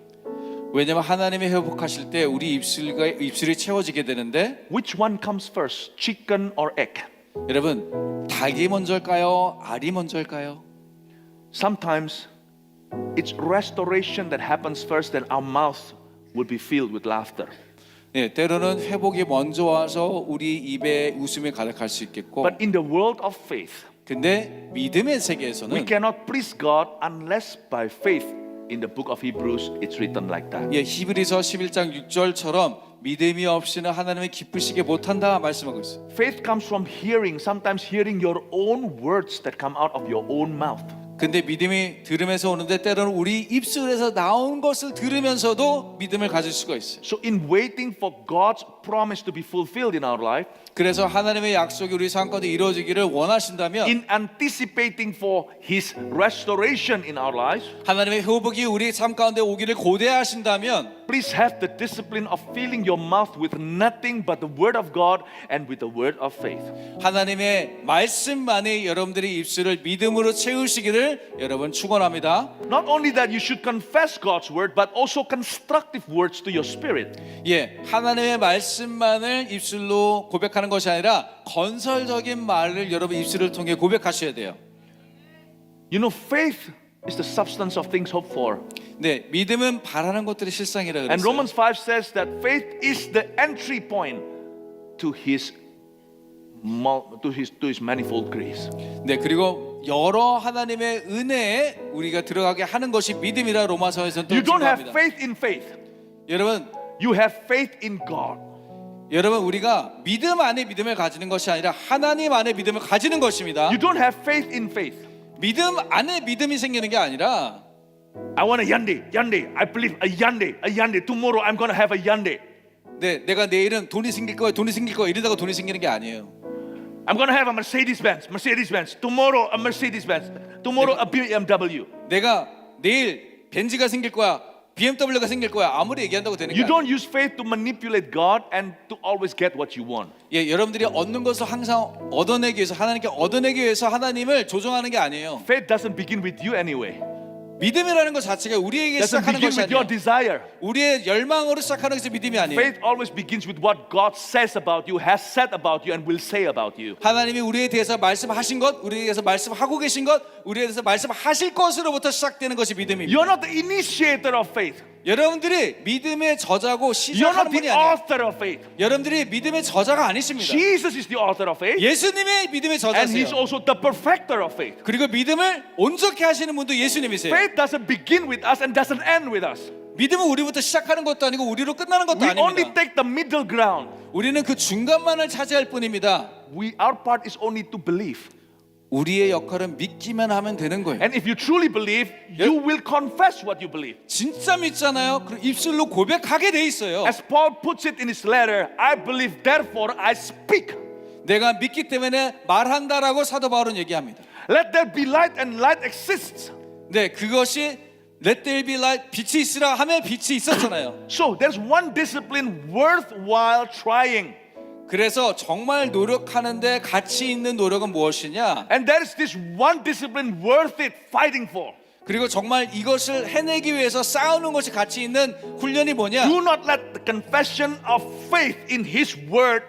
왜냐하면 하나님이 회복하실 때 우리 입술이 채워지게 되는데 Which one comes first, chicken or egg? 여러분 닭이 먼저일까요? 알이 먼저일까요? Sometimes it's restoration that happens first, then our mouth will be filled with laughter. 네, 때로는 회복이 먼저 와서 우리 입에 웃음이 가득할 수 있겠고 But in the world of faith, 근데 믿음의 we 세계에서는 cannot please God unless by faith. In the book of Hebrews, it's written like that. 예, 히브리서 11장 6절처럼 믿음이 없이는 하나님을 기쁘시게 못한다 말씀하고 있어요. Faith comes from hearing, sometimes hearing your own words that come out of your own mouth. 근데 믿음이 들음에서 오는데 때로는 우리 입술에서 나온 것을 들으면서도 믿음을 가질 수가 있어요. So in waiting for God's promise to be fulfilled in our life, 그래서 하나님의 약속이 우리 삶 가운데 이루어지기를 원하신다면 in anticipating for His restoration in our lives, 하나님의 회복이 우리 삶 가운데 오기를 고대하신다면 please have the discipline of filling your mouth with nothing but the word of God and with the word of faith. 하나님의 말씀만이 여러분들의 입술을 믿음으로 채우시기를 여러분 축원합니다. Not only that you should confess God's word, but also constructive words to your spirit. 예, 하나님의 말씀만을 입술로 고백하는 것이 아니라 건설적인 말을 여러분 입술을 통해 고백하셔야 돼요. You know, faith is the substance of things hoped for. 네, 믿음은 바라는 것들의 실상이라 And 그랬어요. Romans 5 says that faith is the entry point to his manifold grace. 네, 그리고 여러 하나님의 은혜에 우리가 들어가게 하는 것이 믿음이라 로마서에서는 또 You don't have 증거합니다. faith in faith. 여러분, You have faith in God. 여러분 우리가 믿음 안에 믿음을 가지는 것이 아니라 하나님 안에 믿음을 가지는 것입니다. You don't have faith in faith. 믿음 안에 믿음이 생기는 게 아니라 I want a yande. I believe a yande. Tomorrow I'm going to have a yande. 네, 내가 내일은 돈이 생길 거야 이러다가 돈이 생기는 게 아니에요. I'm going to have a Mercedes-Benz. Tomorrow a Mercedes-Benz. Tomorrow a BMW. 내가 내일 벤츠가 생길 거야, BMW가 생길 거야 아무리 얘기한다고 되는 게 You 아니에요. don't use faith to manipulate God and to always get what you want. 예, 여러분들이 얻는 것을 항상 얻어내기 위해서 하나님께 얻어내기 위해서 하나님을 조종하는 게 아니에요. Faith doesn't begin with you anyway. 믿음이라는 것 자체가 우리에게 Doesn't 시작하는 begin 것이 with your 아니에요. desire. 우리의 열망으로 시작하는 것이 믿음이 아니에요. Faith always begins with what God says about you, has said about you, and will say about you. 하나님이 우리에 대해서 말씀하신 것, 우리에 대해서 말씀하고 계신 것, 우리에 대해서 말씀하실 것으로부터 시작되는 것이 믿음입니다. You're not the initiator of faith. 여러분들이 믿음의 저자고 You're 시작하는 not 분이 the 아니에요. author of faith. 여러분들이 믿음의 저자가 아니십니다. Jesus is the author of faith. 예수님이 믿음의 And He's 저자세요. also the perfecter of faith. 그리고 믿음을 온전케 하시는 분도 예수님이세요. Faith doesn't begin with us and doesn't end with us. 믿음은 우리부터 시작하는 것도 아니고 우리로 끝나는 것도 We only 아닙니다. take the middle ground. 우리는 그 중간만을 차지할 뿐입니다. Our part is only to believe. 우리의 역할은 믿기만 하면 되는 거예요. And if you truly believe, you will confess what you believe. 진짜 믿잖아요. 그럼 입술로 고백하게 돼 있어요. As Paul puts it in his letter, I believe, therefore I speak. 내가 믿기 때문에 말한다라고 사도 바울은 얘기합니다. Let there be light, and light exists. 네, 그것이 Let there be light, 빛이 있으라 하면 빛이 있었잖아요. So there's one discipline worthwhile trying. 그래서 정말 노력하는데 가치 있는 노력은 무엇이냐? And there is this one discipline worth it fighting for. 그리고 정말 이것을 해내기 위해서 싸우는 것이 가치 있는 훈련이 뭐냐? Do not let the confession of faith in His word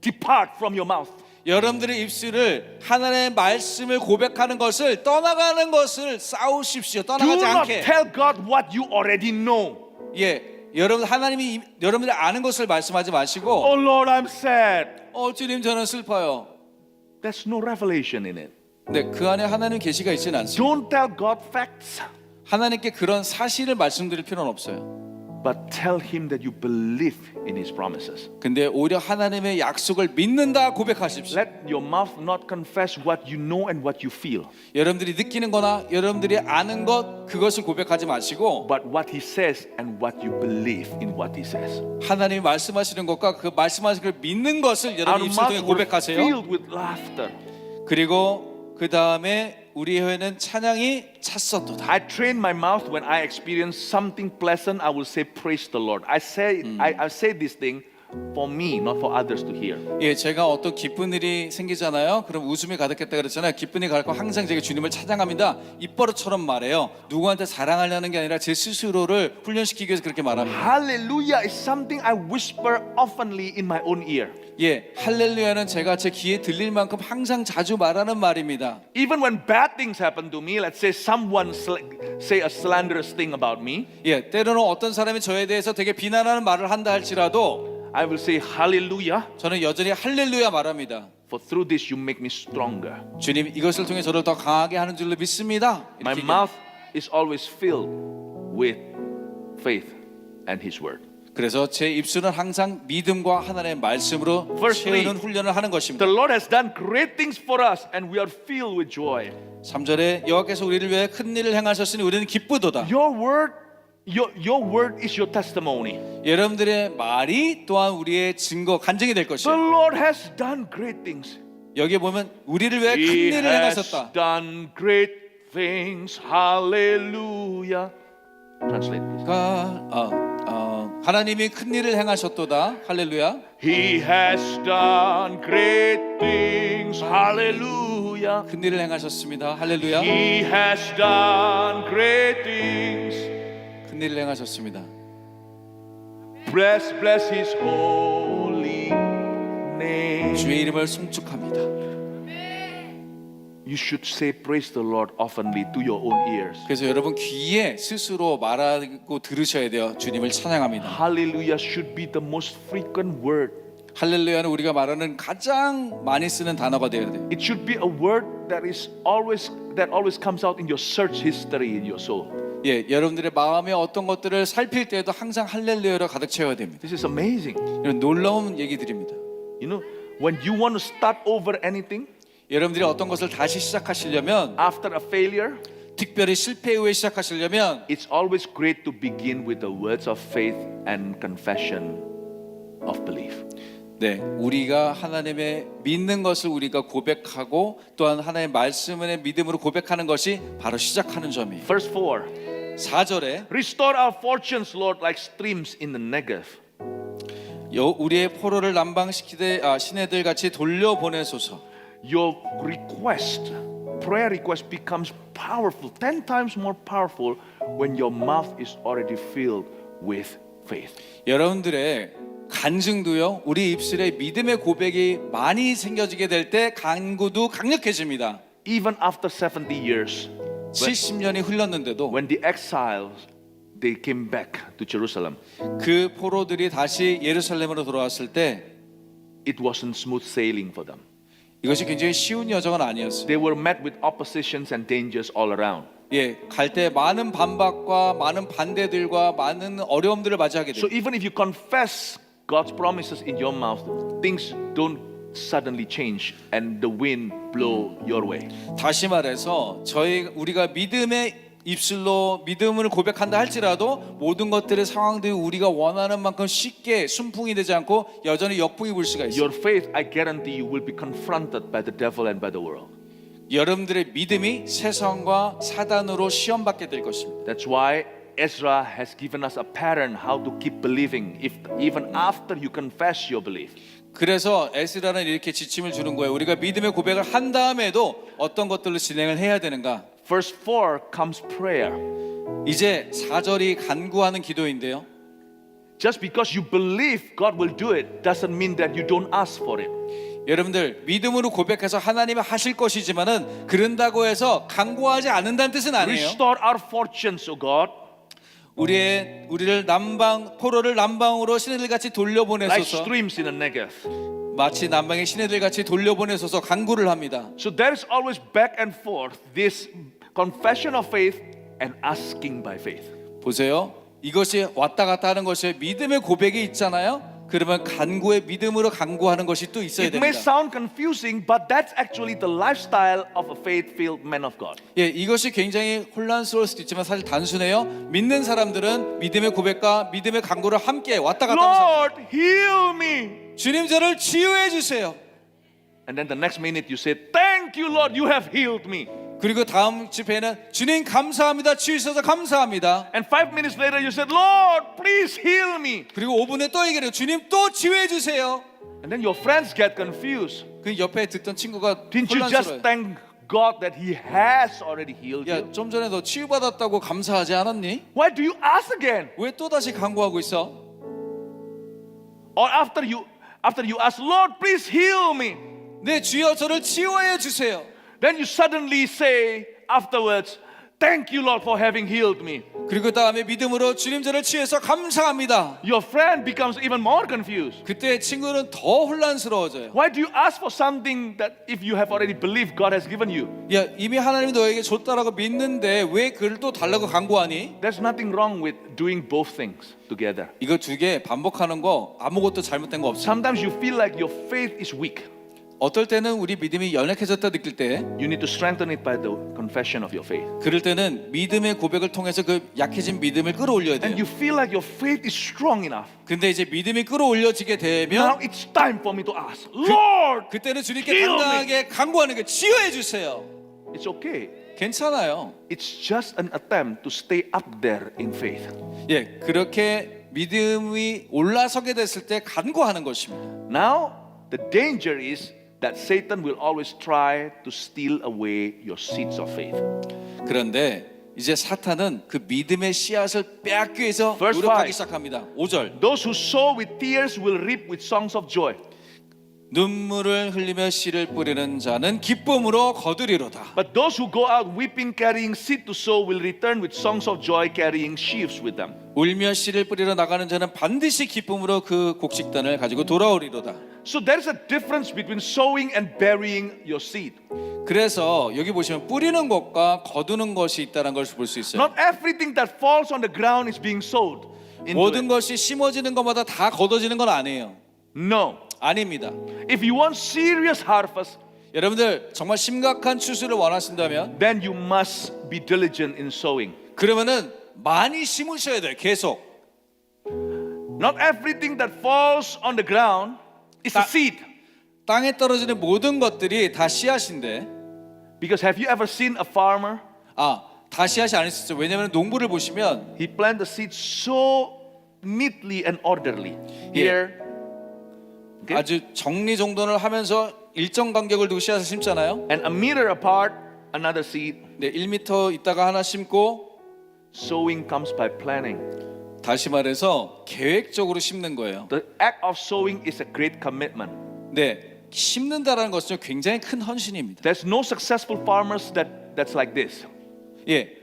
depart from your mouth. 여러분들의 입술을 하나님의 말씀을 고백하는 것을 떠나가는 것을 싸우십시오. Do 떠나가지 not 않게. tell God what you already know. 예, 여러분 하나님이 여러분들이 아는 것을 말씀하지 마시고 Oh Lord, I'm sad. 주님 저는 슬퍼요. There's no revelation in it. 네, 그 안에 하나님 계시가 있지는 않습니다. Don't tell God facts, 하나님께 그런 사실을 말씀드릴 필요는 없어요. but tell Him that you believe in His promises. 근데 오히려 하나님의 약속을 믿는다 고백하십시오. Let your mouth not confess what you know and what you feel, 여러분들이 느끼는 거나 여러분들이 아는 것 그것을 고백하지 마시고 but what He says and what you believe in what He says. 하나님이 말씀하시는 것과 그 말씀하시는 걸 믿는 것을 Our 여러분 입술 통해 mouth were 고백하세요. filled with laughter. 그리고 그 다음에 우리 혀에는 찬양이 찼었도다. I train my mouth when I experience something pleasant. I will say, "Praise the Lord." I say this thing for me, not for others to hear. 예, 제가 어떤 기쁜 일이 생기잖아요. 그럼 웃음이 가득했다 그랬잖아요. 기쁜 일이 가득하고 항상 제가 주님을 찬양합니다. 입버릇처럼 말해요. 누구한테 자랑하려는 게 아니라 제 스스로를 훈련시키기 위해서 그렇게 말합니다. Hallelujah is something I whisper oftenly in my own ear. 예, 할렐루야는 제가 제 귀에 들릴 만큼 항상 자주 말하는 말입니다. Even when bad things happen to me, let's say someone say a slanderous thing about me, 예, 때로는 어떤 사람이 저에 대해서 되게 비난하는 말을 한다 할지라도 I will say hallelujah, 저는 여전히 할렐루야 말합니다. for through this you make me stronger. 주님 이것을 통해 저를 더 강하게 하는 줄로 믿습니다. My 이렇게 mouth is always filled with faith and His word. 그래서 제 입술은 항상 믿음과 하나님의 말씀으로 Verse 채우는 3. 훈련을 하는 것입니다. The Lord has done great things for us and we are filled with joy. 3절에 여호와께서 우리를 위해 큰 일을 행하셨으니 우리는 기쁘도다. Your word is your testimony. 여러분들의 말이 또한 우리의 증거, 간증이 될 The 것이에요. Lord has done great things. 여기에 보면 우리를 위해 큰 He 일을 has 행하셨다. done great things. Hallelujah. Translate please. 하나님이 큰 일을 행하셨도다. 할렐루야. He has done great things. Hallelujah. 큰 일을 행하셨습니다. 할렐루야. He has done great things. 큰 일을 행하셨습니다. Bless His holy name. 주의 이름을 송축합니다. You should say praise the Lord oftenly to your own ears. 그래서 여러분 귀에 스스로 말하고 들으셔야 돼요. 주님을 찬양합니다. Hallelujah should be the most frequent word. 할렐루야는 우리가 말하는 가장 많이 쓰는 단어가 되어야 돼요. It should be a word that always comes out in your search history in your soul. 예, 여러분들의 마음에 어떤 것들을 살필 때에도 항상 할렐루야로 가득 채워야 됩니다. This is amazing. 이런 놀라운 얘기들입니다. You know, when you want to start over anything 여러분들이 어떤 것을 다시 시작하시려면 after a failure, 특별히 실패 후에 시작하시려면 it's always great to begin with the words of faith and confession of belief. 네, 우리가 하나님의 믿는 것을 우리가 고백하고 또한 하나님의 말씀을 믿음으로 고백하는 것이 바로 시작하는 점이에요. Verse 4. 4절에 Restore our fortunes, Lord, like streams in the Negev. 우리의 포로를 남방시키되 시내들 같이 돌려보내소서. Your prayer request becomes powerful, 10 times more powerful when your mouth is already filled with faith. 여러분들의 간증도요, 우리 입술에 믿음의 고백이 많이 생겨지게 될 때 간구도 강력해집니다. Even after 70 years, 70년이 흘렀는데도 when the exiles they came back to Jerusalem, 그 포로들이 다시 예루살렘으로 돌아왔을 때 it wasn't smooth sailing for them. 이것이 굉장히 쉬운 여정은 아니었어요. They were met with oppositions and dangers all around. 예, 갈 때 많은 반박과 많은 반대들과 많은 어려움들을 맞이하게 돼요. So even if you confess God's promises in your mouth, things don't suddenly change and the wind blow your way. 다시 말해서 우리가 믿음의 입술로 믿음을 고백한다 할지라도 모든 것들의 상황들이 우리가 원하는 만큼 쉽게 순풍이 되지 않고 여전히 역풍이 불 수가 있어요. Your faith, I guarantee you, will be confronted by the devil and by the world. 여러분들의 믿음이 세상과 사단으로 시험받게 될 것입니다. That's why Ezra has given us a pattern how to keep believing even after you confess your belief. 그래서 에스라는 이렇게 지침을 주는 거예요. 우리가 믿음의 고백을 한 다음에도 어떤 것들로 진행을 해야 되는가? Verse 4 comes prayer. 이제 4절이 간구하는 기도인데요. Just because you believe God will do it doesn't mean that you don't ask for it. 여러분들 믿음으로 고백해서 하나님이 하실 것이지만은 그런다고 해서 간구하지 않는다는 뜻은 아니에요. Restore our fortunes, O God. 우리를 포로를 남방으로 시내들 같이 Like 돌려보내소서. streams in the Negev. 마치 남방의 시내들 같이 돌려보내소서 간구를 합니다. So there is always back and forth this confession of faith and asking by faith. 보세요. 이것이 왔다 갔다 하는 것이 믿음의 고백이 있잖아요. 그러면 간구의 믿음으로 간구하는 것이 또 있어야 It may 됩니다. sound confusing, but that's actually the lifestyle of a faith-filled man of God. 예, 이것이 굉장히 혼란스러울 수도 있지만 사실 단순해요. 믿는 사람들은 믿음의 고백과 믿음의 간구를 함께 왔다 갔다 하면서 Lord, heal me. 주님 저를 치유해 주세요. And then the next minute you say, thank you, Lord, you have healed me. 그리고 다음 집회에는 주님 감사합니다. 치유해주셔서 감사합니다. And 5 minutes later you said, Lord, please heal me. 그리고 5분에 또 얘기해요. 주님 또 치유해 주세요. And then your friends get confused. 그 옆에 듣던 친구가 Didn't you just 혼란스러워요. thank God that He has already healed you? 야, 좀 전에 너 치유받았다고 감사하지 않았니? Why do you ask again? 왜 또 다시 간구하고 있어? Or after you ask, Lord, please heal me. 네, 주여 저를 치유해 주세요. Then you suddenly say afterwards, thank you, Lord, for having healed me. 그리고 다음에 믿음으로 주님 저를 치유해서 감사합니다. Your friend becomes even more confused. 그때 친구는 더 혼란스러워져요. Why do you ask for something that if you have already believed God has given you? 야, 이미 하나님이 너에게 줬다라고 믿는데 왜 그걸 또 달라고 간구하니? There's nothing wrong with doing both things together. 이거 두 개 반복하는 거 아무것도 잘못된 거 없어. Sometimes you feel like your faith is weak. 어떨 때는 우리 믿음이 연약해졌다 느낄 때 You need to strengthen it by the confession of your faith. 그럴 때는 믿음의 고백을 통해서 그 약해진 믿음을 끌어올려야 돼요. And you feel like your faith is strong enough. 근데 이제 믿음이 끌어올려지게 Now 되면 it's time for me to ask, Lord, 그때는 주님께 heal me. 당당하게 간구하는 게 치유해 주세요. it's okay. 괜찮아요. It's just an attempt to stay up there in faith. 예, 그렇게 믿음이 올라서게 됐을 때 간구하는 것입니다. Now, the danger is that Satan will always try to steal away your seeds of faith. 그런데 이제 사탄은 그 믿음의 씨앗을 빼앗기 위해서 Verse 노력하기 5. 시작합니다. 5절. Those who sow with tears will reap with songs of joy. 눈물을 흘리며 씨를 뿌리는 자는 기쁨으로 거두리로다. But those who go out weeping, carrying seed to sow, will return with songs of joy, carrying sheaves with them. 울며 씨를 뿌리러 나가는 자는 반드시 기쁨으로 그 곡식단을 가지고 돌아오리로다. So there is a difference between sowing and burying your seed. 그래서 여기 보시면 뿌리는 것과 거두는 것이 있다는 걸 볼 수 있어요. Not everything that falls on the ground is being sowed into 모든 it. 것이 심어지는 것마다 다 거둬지는 건 아니에요. No. 아닙니다. If you want serious harvest, 여러분들 정말 심각한 추수를 원하신다면 then you must be diligent in sowing. 그러면은 많이 심으셔야 돼요. 계속. Not everything that falls on the ground is a seed. 땅에 떨어지는 모든 것들이 다 씨앗인데 Because have you ever seen a farmer? 다 씨앗이 아닐 수 있어요. 왜냐하면 농부를 보시면 He plants the seed so neatly and orderly. Here, okay, 아주 정리정돈을 하면서 일정 간격을 두고 씨앗을 심잖아요. and a meter apart, another seed. 네, 1m 있다가 하나 심고 Sowing comes by planning. 다시 말해서 계획적으로 심는 거예요. The act of sowing is a great commitment. 네, 심는다라는 것은 굉장히 큰 헌신입니다. There's no successful farmers that's like this. 예,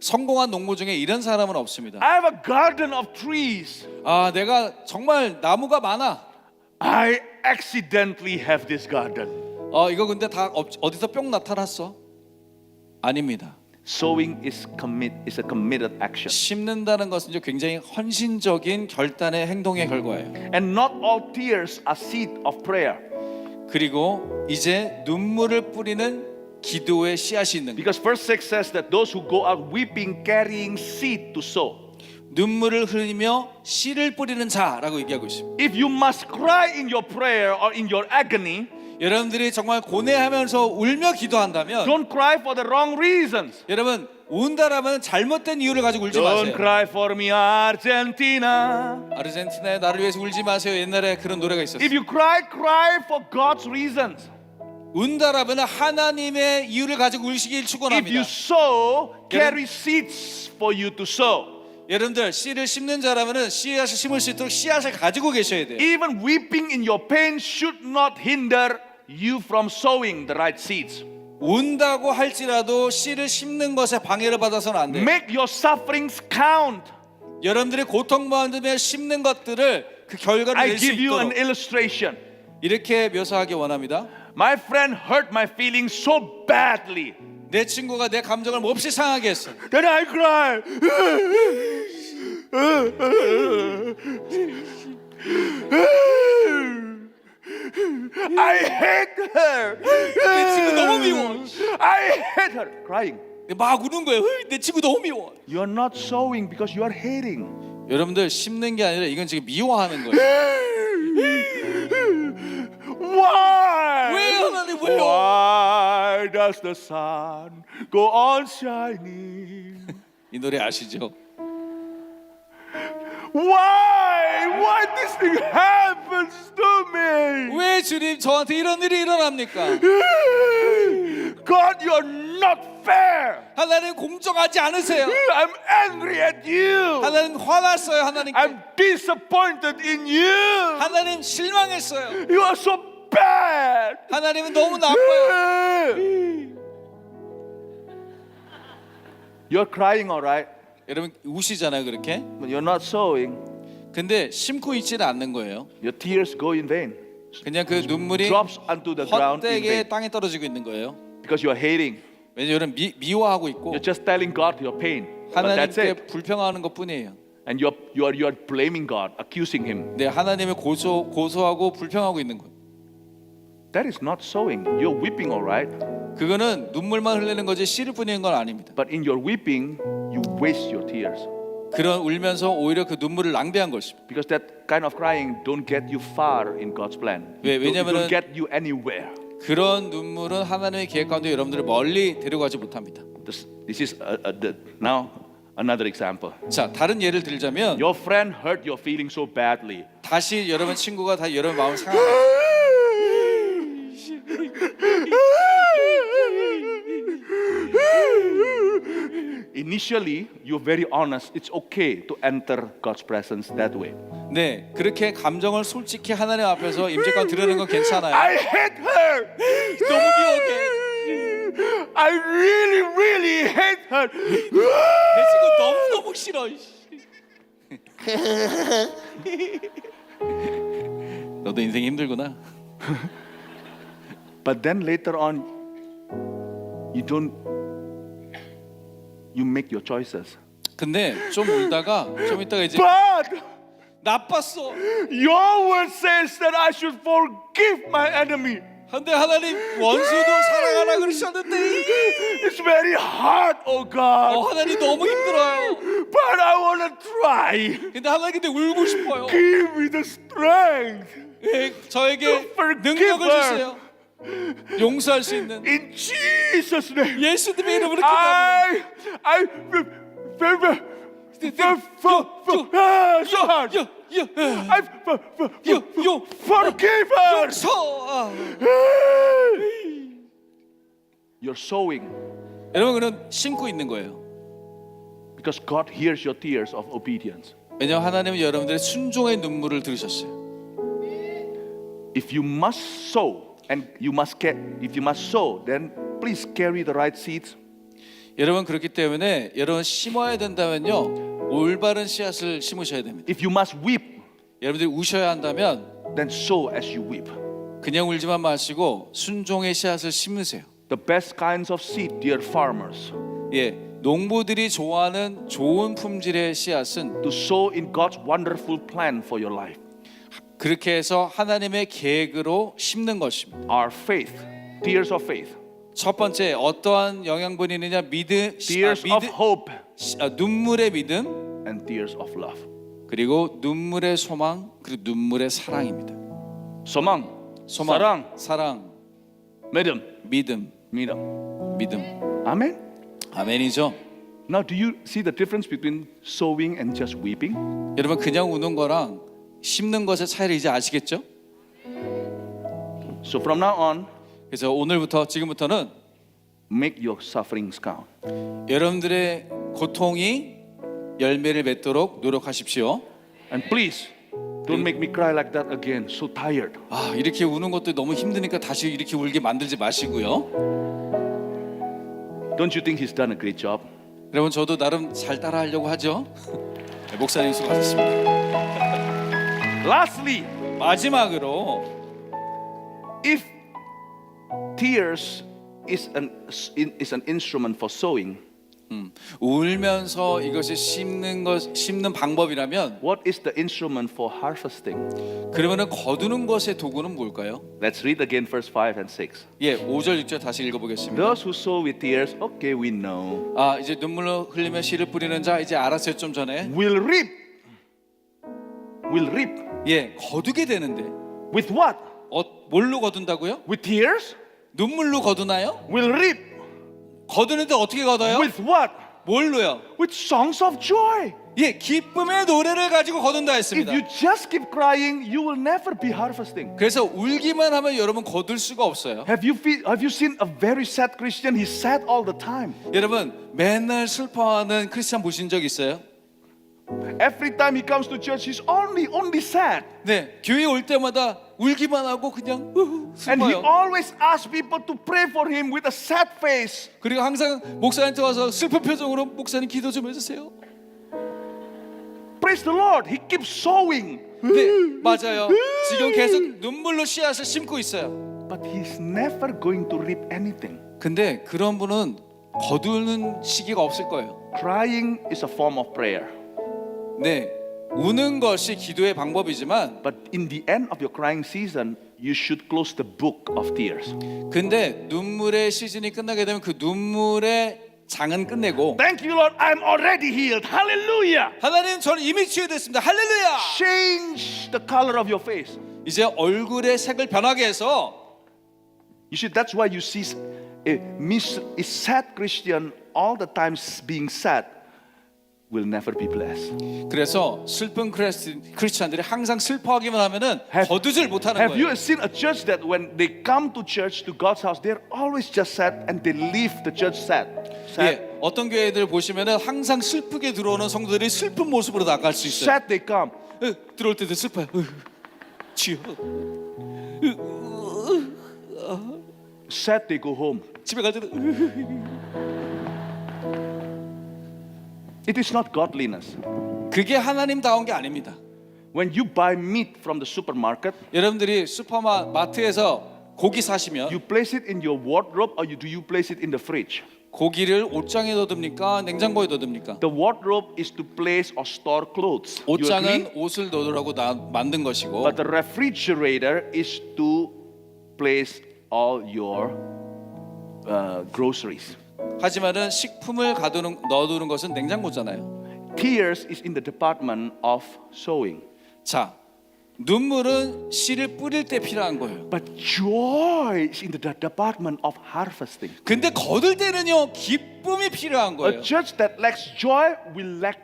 성공한 농부 중에 이런 사람은 없습니다. I have a garden of trees. 아, 내가 정말 나무가 많아. I accidentally have this garden. 이거 근데 다 어디서 뿅 나타났어? 아닙니다. Sowing is a committed action. 심는다는 것은 이제 굉장히 헌신적인 결단의 행동의 결과예요. And not all tears are seed of prayer. 그리고 이제 눈물을 뿌리는 기도의 씨앗이 있는 거예요. Because verse 6 says that those who go out weeping carrying seed to sow. 눈물을 흘리며 씨를 뿌리는 자라고 얘기하고 있습니다. If you must cry in your prayer or in your agony, 여러분들이 정말 고뇌하면서 울며 기도한다면 don't cry for the wrong reasons. 여러분 운다라면 잘못된 이유를 가지고 울지 Don't 마세요. cry for me, Argentina. 아르헨티나에 나를 위해서 울지 마세요. 옛날에 그런 노래가 있었어요. If you cry, cry for God's reasons. 운다라면 하나님의 이유를 가지고 울시길 If 축원합니다. you sow, carry seeds for you to sow. 여러분들 씨를 심는 자라면은 씨앗을 심을 수 있도록 씨앗을 가지고 계셔야 돼요. Even weeping in your pain should not hinder you from sowing the right seeds. 운다고 할지라도 씨를 심는 것에 방해를 받아서는 안 돼요. Make your sufferings count. 여러분들이 고통받으며 심는 것들을 그 결과를 I 낼 수 give you an 있도록 illustration. 이렇게 묘사하기 원합니다. My friend hurt my feelings so badly 내 친구가 내 감정을 몹시 상하게 했어. that I cry. I hate her. 내 친구 너무 미워. I hate her. Crying. 막 우는 거예요. 내 친구 너무 미워. You are not sowing because you are hating. 여러분들 심는 게 아니라 이건 지금 미워하는 거예요. Why? 왜 하나님 왜요? Why does the sun go on shining? 이 노래 아시죠? Why this thing happens to me? 왜 주님 저한테 이런 일이 일어납니까? God, you're not fair. 하나님 공정하지 않으세요. I'm angry at you. 하나님 화났어요. 하나님께. I'm disappointed in you. 하나님 실망했어요. You are so bad. 하나님은 너무 나빠요. You're crying, all right? 여러분 우시잖아요 그렇게. But you're not sowing. 근데 심고 있지는 않는 거예요. Your tears go in vain. 그냥 그 눈물이 Drops onto the ground in 헛되게 vain. 땅에 떨어지고 있는 거예요. Because you are hating. 왜냐면 미워하고 있고 You're just telling God your pain. But that's 하나님께 it. 불평하는 것뿐이에요. And you're blaming God, accusing Him. 네, 하나님을 고소하고 불평하고 있는 거예요. That is not sowing. You're weeping, all right? 그거는 눈물만 흘리는 거지 씨를 뿌리는 건 아닙니다. But in your weeping, you waste your tears. 그런 울면서 오히려 그 눈물을 낭비한 것입니다. Because that kind of crying don't get you far in God's plan. 왜? It 왜냐면은 don't get you anywhere. 그런 눈물은 하나님의 계획 가운데 여러분들을 멀리 데려가지 못합니다. This is now another example. 자, 다른 예를 들자면 Your friend hurt your feelings so badly. 다시 여러분 친구가 다 여러분 마음을 상하게 Initially, you're very honest. It's okay to enter God's presence that way. 네, 그렇게 감정을 솔직히 하나님 앞에서 임재관 드리는 건 괜찮아요. I hate her. 너무 미워해. I really hate her. 내 친구 너무 싫어. 너도 인생이 힘들구나. But then later on, you make your choices. 근데 좀 울다가 좀 있다가 이제 But 나빴어. your word says that I should forgive my enemy. 근데 하나님 원수도 사랑하라 그러셨는데 It's very hard, oh God. 하나님 너무 힘들어요. But I want to try. 근데 하나님 근데 울고 싶어요. Give me the strength. 저에게 Forgive 능력을 her. 주세요. 용서할 수 있는 In Jesus' name. 예수님의 이름으로 기도합니다. Forgive her. 용서. You're sowing 여러분 그는 심고 있는 거예요. because God hears your tears of obedience. 왜냐하면 하나님은 여러분들의 순종의 눈물을 들으셨어요. If you must sow, and if you must sow, then please carry the right seeds. 여러분 그렇기 때문에 여러분 심어야 된다면요 올바른 씨앗을 심으셔야 됩니다. If you must weep, 여러분들이 우셔야 한다면 then sow as you weep. 그냥 울지만 마시고 순종의 씨앗을 심으세요. The best kinds of seed, dear farmers, 예, 농부들이 좋아하는 좋은 품질의 씨앗은 to sow in God's wonderful plan for your life. 그렇게 해서 하나님의 계획으로 심는 것입니다. Our faith, tears of faith, 첫 번째 어떠한 영양분이 있느냐 tears of hope, 눈물의 믿음 and tears of love. 그리고 눈물의 소망 그리고 눈물의 사랑입니다. 소망, 소망, 사랑, 믿음, 믿음, 믿음. 믿음. Amen. 아멘이죠. Now, do you see the difference between sowing and just weeping? 여러분 그냥 우는 거랑 심는 것의 차이를 이제 아시겠죠? So from now on, 그래서 오늘부터 지금부터는 make your sufferings count. 여러분들의 고통이 열매를 맺도록 노력하십시오. And please, don't make me cry like that again. So tired. 아 이렇게 우는 것도 너무 힘드니까 다시 이렇게 울게 만들지 마시고요. Don't you think he's done a great job? 여러분 저도 나름 잘 따라하려고 하죠. 네, 목사님 수고하셨습니다. Lastly, 마지막으로 if tears is an instrument for sowing, 울면서 이것이 심는 방법이라면 what is the instrument for harvesting? 그러면은 거두는 것의 도구는 뭘까요? Let's read again verse 5 and 6. 예, 5절 6절 다시 읽어보겠습니다. Those who sow with tears, okay, we know, 아 이제 눈물로 흘리며 씨를 뿌리는 자 이제 알았어요 좀 전에. will reap. Will reap. 예, 거두게 되는데 With what? 뭘로 거둔다고요? With tears? 눈물로 거두나요? Will reap. 거두는데 어떻게 거둬요? With what? 뭘로요? With songs of joy. 예, 기쁨의 노래를 가지고 거둔다 If 했습니다. you just keep crying, you will never be harvesting. 그래서 울기만 하면 여러분 거둘 수가 없어요. Have you seen a very sad Christian? He's sad all the time. 여러분 맨날 슬퍼하는 크리스찬 보신 적 있어요? Every time he comes to church, he's only sad. 네, 교회 올 때마다 울기만 하고 그냥 And he 슬퍼요. always asks people to pray for him with a sad face. 그리고 항상 목사님한테 와서 슬픈 표정으로 목사님 기도 좀 해주세요. Praise the Lord. He keeps sowing. 네, 맞아요. 지금 계속 눈물로 씨앗을 심고 있어요. But he's never going to reap anything. 근데 그런 분은 거두는 시기가 없을 거예요. Crying is a form of prayer. 네, 우는 것이 기도의 방법이지만 But in the end of your crying season, you should close the book of tears. 근데 눈물의 시즌이 끝나게 되면 그 눈물의 장은 끝내고 Thank you, Lord. I'm already healed. Hallelujah. 하나님 저는 이미 치유됐습니다. 할렐루야. Change the color of your face. 이제 얼굴의 색을 변하게 해서 You see, that's why you see a sad Christian all the time being sad will never be blessed. 그래서 슬픈 크리스찬들이 항상 슬퍼하기만 하면은 거두질 못하는 Have you 거예요. seen a church that when they come to church, to God's house, they're always just sad and they leave the church sad? 예, 어떤 교회들 보시면은 항상 슬프게 들어오는 성도들이 슬픈 모습으로 나갈 수 있어요. Sad they come. 들어올 때도 슬퍼요. 치유. Sad they go home. 집에 갈 때도 It is not godliness. 그게 하나님다운 게 아닙니다. When you buy meat from the supermarket, 여러분들이 슈퍼마트에서 고기 사시면 you place it in your wardrobe or do you place it in the fridge? 고기를 옷장에 넣어둡니까? 냉장고에 넣어둡니까? The wardrobe is to place or store clothes. You agree? 옷장은 옷을 넣으라고 만든 것이고 But the refrigerator is to place all your groceries. 하지만은 식품을 넣어두는 것은 냉장고잖아요. Tears is in the department of sowing. 자, 눈물은 씨를 뿌릴 때 필요한 거예요. But joy is in the department of harvesting. 근데 거둘 때는요 기쁨이 필요한 A 거예요. church that lacks joy will lack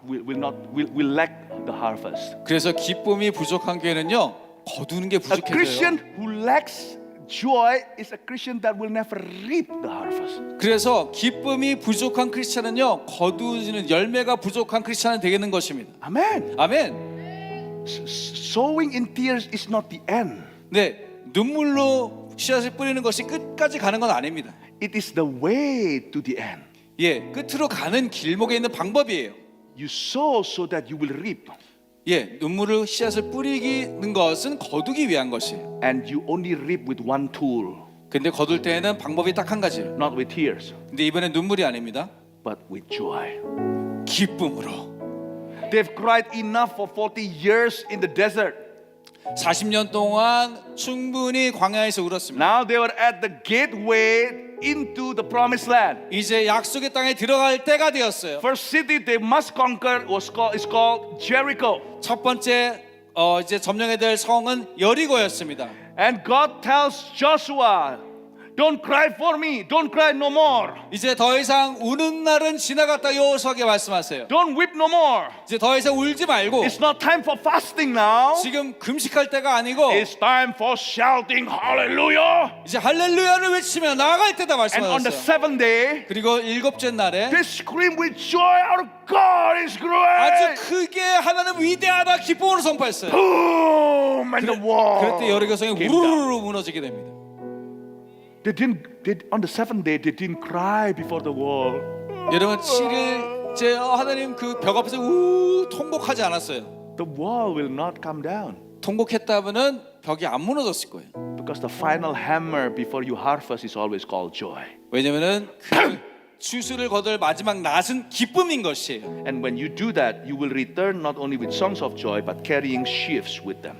will lack the harvest. 그래서 기쁨이 부족한 교회는요 거두는 게 A 부족해져요. Christian who lacks joy is a Christian that will never reap the harvest. 그래서 기쁨이 부족한 크리스찬은요 거두는 열매가 부족한 크리스찬은 되겠는 것입니다. Amen. 아멘. Sowing in tears is not the end. 네, 눈물로 씨앗을 뿌리는 것이 끝까지 가는 건 아닙니다. It is the way to the end. 예, 끝으로 가는 길목에 있는 방법이에요. You sow so that you will reap. 예, 눈물을 씨앗을 뿌리는 것은 거두기 위한 것이에요. And you only reap with one tool, 근데 거둘 때에는 방법이 딱 한 가지예요. not with tears, 근데 이번엔 눈물이 아닙니다. but with joy. 기쁨으로. They've cried enough for 40 years in the desert. 40년 동안 충분히 광야에서 울었습니다. Now they were at the gateway into the promised land. 이제 약속의 땅에 들어갈 때가 되었어요. First city they must conquer is called Jericho. 첫 번째 이제 점령해야 될 성은 여리고였습니다. And God tells Joshua, don't cry for me, don't cry no more. 이제 더 이상 우는 날은 지나갔다 여호수아에게 말씀하세요. Don't weep no more. 이제 더 이상 울지 말고 It's not time for fasting now. 지금 금식할 때가 아니고 It's time for shouting hallelujah. 이제 할렐루야를 외치며 나아갈 때다 And on the 말씀하셨어요. seventh day, 그리고 일곱째 날에 they scream with joy, our God is 아주 great. 크게 하나님 위대하다 기쁨으로 선포했어요. Boom, and the wall 그럴 때 여리고 성이 came down. 우르르 무너지게 됩니다. On the seventh day, they didn't cry before the wall. 여러분 7일째 하나님 그 벽 앞에서 통곡하지 않았어요. The wall will not come down. 통곡했다면은 벽이 안 무너졌을 거예요. Because the final hammer before you harvest is always called joy. 왜냐면은 그 추수를 거둘 마지막 낫은 기쁨인 것이에요. And when you do that, you will return not only with songs of joy, but carrying sheaves with them.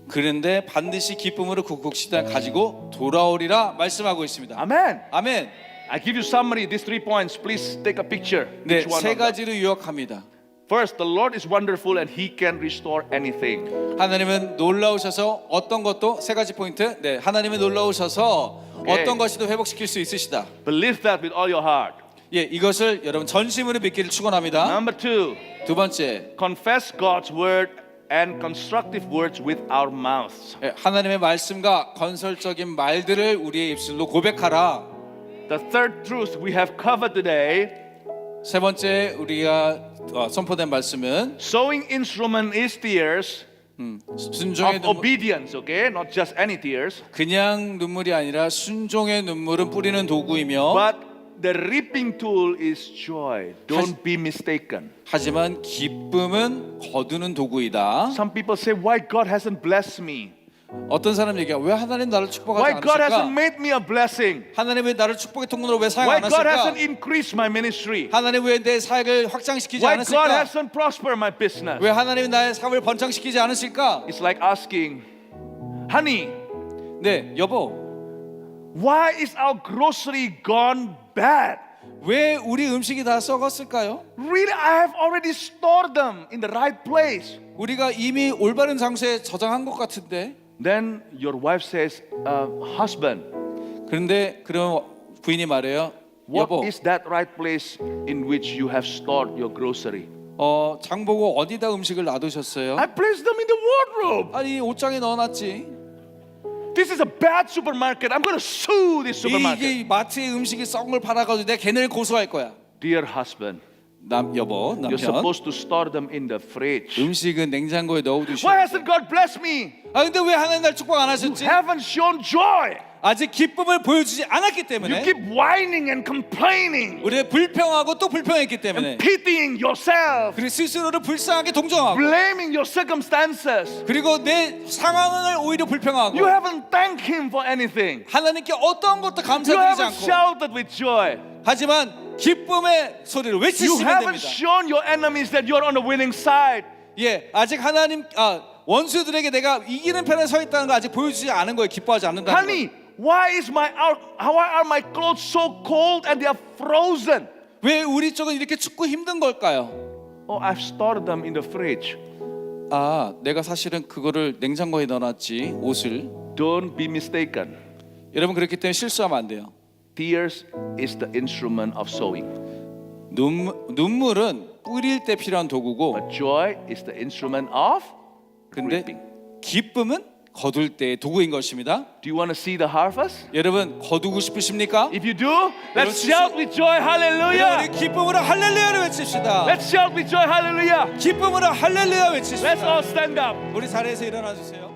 그런데 반드시 기쁨으로 그 곡식을 가지고 돌아오리라 말씀하고 있습니다. Amen. 아멘. I give you summary. These 3 points. Please take a picture. 네, Each one 세 of them. 가지로 요약합니다. First, the Lord is wonderful and He can restore anything. 하나님은 놀라우셔서 어떤 것도 세 가지 포인트. 네, 하나님은 놀라우셔서 오케이. 어떤 것이도 회복시킬 수 있으시다. Believe that with all your heart. 예, 이것을 여러분 전심으로 믿기를 축원합니다. Number 2, 두 번째, confess God's word and constructive words with our mouths. 예, 하나님의 말씀과 건설적인 말들을 우리의 입술로 고백하라. The third truth we have covered today, 세 번째 우리가 선포된 말씀은 sowing instrument is tears 순종의 of 눈물, obedience, okay? Not just any tears. 그냥 눈물이 아니라 순종의 눈물은 뿌리는 도구이며 But the reaping tool is joy. Don't be mistaken. 하지만 기쁨은 거두는 도구이다. Some people say, why God hasn't blessed me? 어떤 사람 얘기야, 왜 하나님 나를 축복하지 Why God hasn't 않으실까? made me a blessing? 하나님 왜 나를 축복의 통로로 왜 사용 Why 안 God hasn't 하실까? increased my ministry? 하나님 왜 내 사역을 확장시키지 Why God 않으실까? hasn't prospered my business? 왜 하나님이 나의 사업을 번창시키지 않으실까? It's like asking, honey, 네, 여보, why is our grocery gone bad? 왜 우리 음식이 다 썩었을까요? Really, I have already stored them in the right place. 우리가 이미 올바른 장소에 저장한 것 같은데. Then your wife says, husband, 그런데 그럼 부인이 말해요. what 여보, is that right place in which you have stored your grocery? 장 보고 어디다 음식을 놔두셨어요? I placed them in the wardrobe. 아니 옷장에 넣어놨지. This is a bad supermarket. I'm going to sue this supermarket. 이게 마트에 음식이 썩은 걸 팔아가지고 내가 걔네를 고소할 거야. Dear husband, 여보, you're 남편. supposed to store them in the fridge. 음식은 냉장고에 넣어두시오. Why hasn't God blessed me? 아 근데 왜 하나님 날 축복 안 You 하셨지? haven't shown joy. 아직 기쁨을 보여주지 않았기 You 때문에 keep whining and complaining, 우리가 불평하고 또 불평했기 때문에 pitying yourself, 그리고 스스로를 불쌍하게 동정하고 blaming your circumstances. 그리고 내 상황을 오히려 불평하고 You haven't thanked Him for anything. 하나님께 어떤 것도 You 감사드리지 haven't 않고 shouted with joy. 하지만 기쁨의 소리를 You 외치시면 haven't 됩니다. shown your enemies that you're on the winning side. 예, 아직 하나님 원수들에게 내가 이기는 편에 서 있다는 거 아직 보여주지 않은 거예요. 기뻐하지 않는다는 거. Honey, why are my clothes so cold and they are frozen? 왜 우리 쪽은 이렇게 춥고 힘든 걸까요? Oh, I've stored them in the fridge. 내가 사실은 그거를 냉장고에 넣어놨지 옷을. Don't be mistaken. 여러분 그렇기 때문에 실수하면 안 돼요. Tears is the instrument of sowing. 눈물은 뿌릴 때 필요한 도구고, But joy is the instrument of 근데 reaping. 기쁨은 거둘 때의 도구인 것입니다. Do you want to see the harvest? 여러분 거두고 싶으십니까? If you do, let's shout with joy, hallelujah. 우리 기쁨으로 할렐루야를 외칩시다. Let's shout with joy, hallelujah. 기쁨으로 할렐루야 Let's 외칩시다. all stand up. 우리 자리에서 일어나 주세요.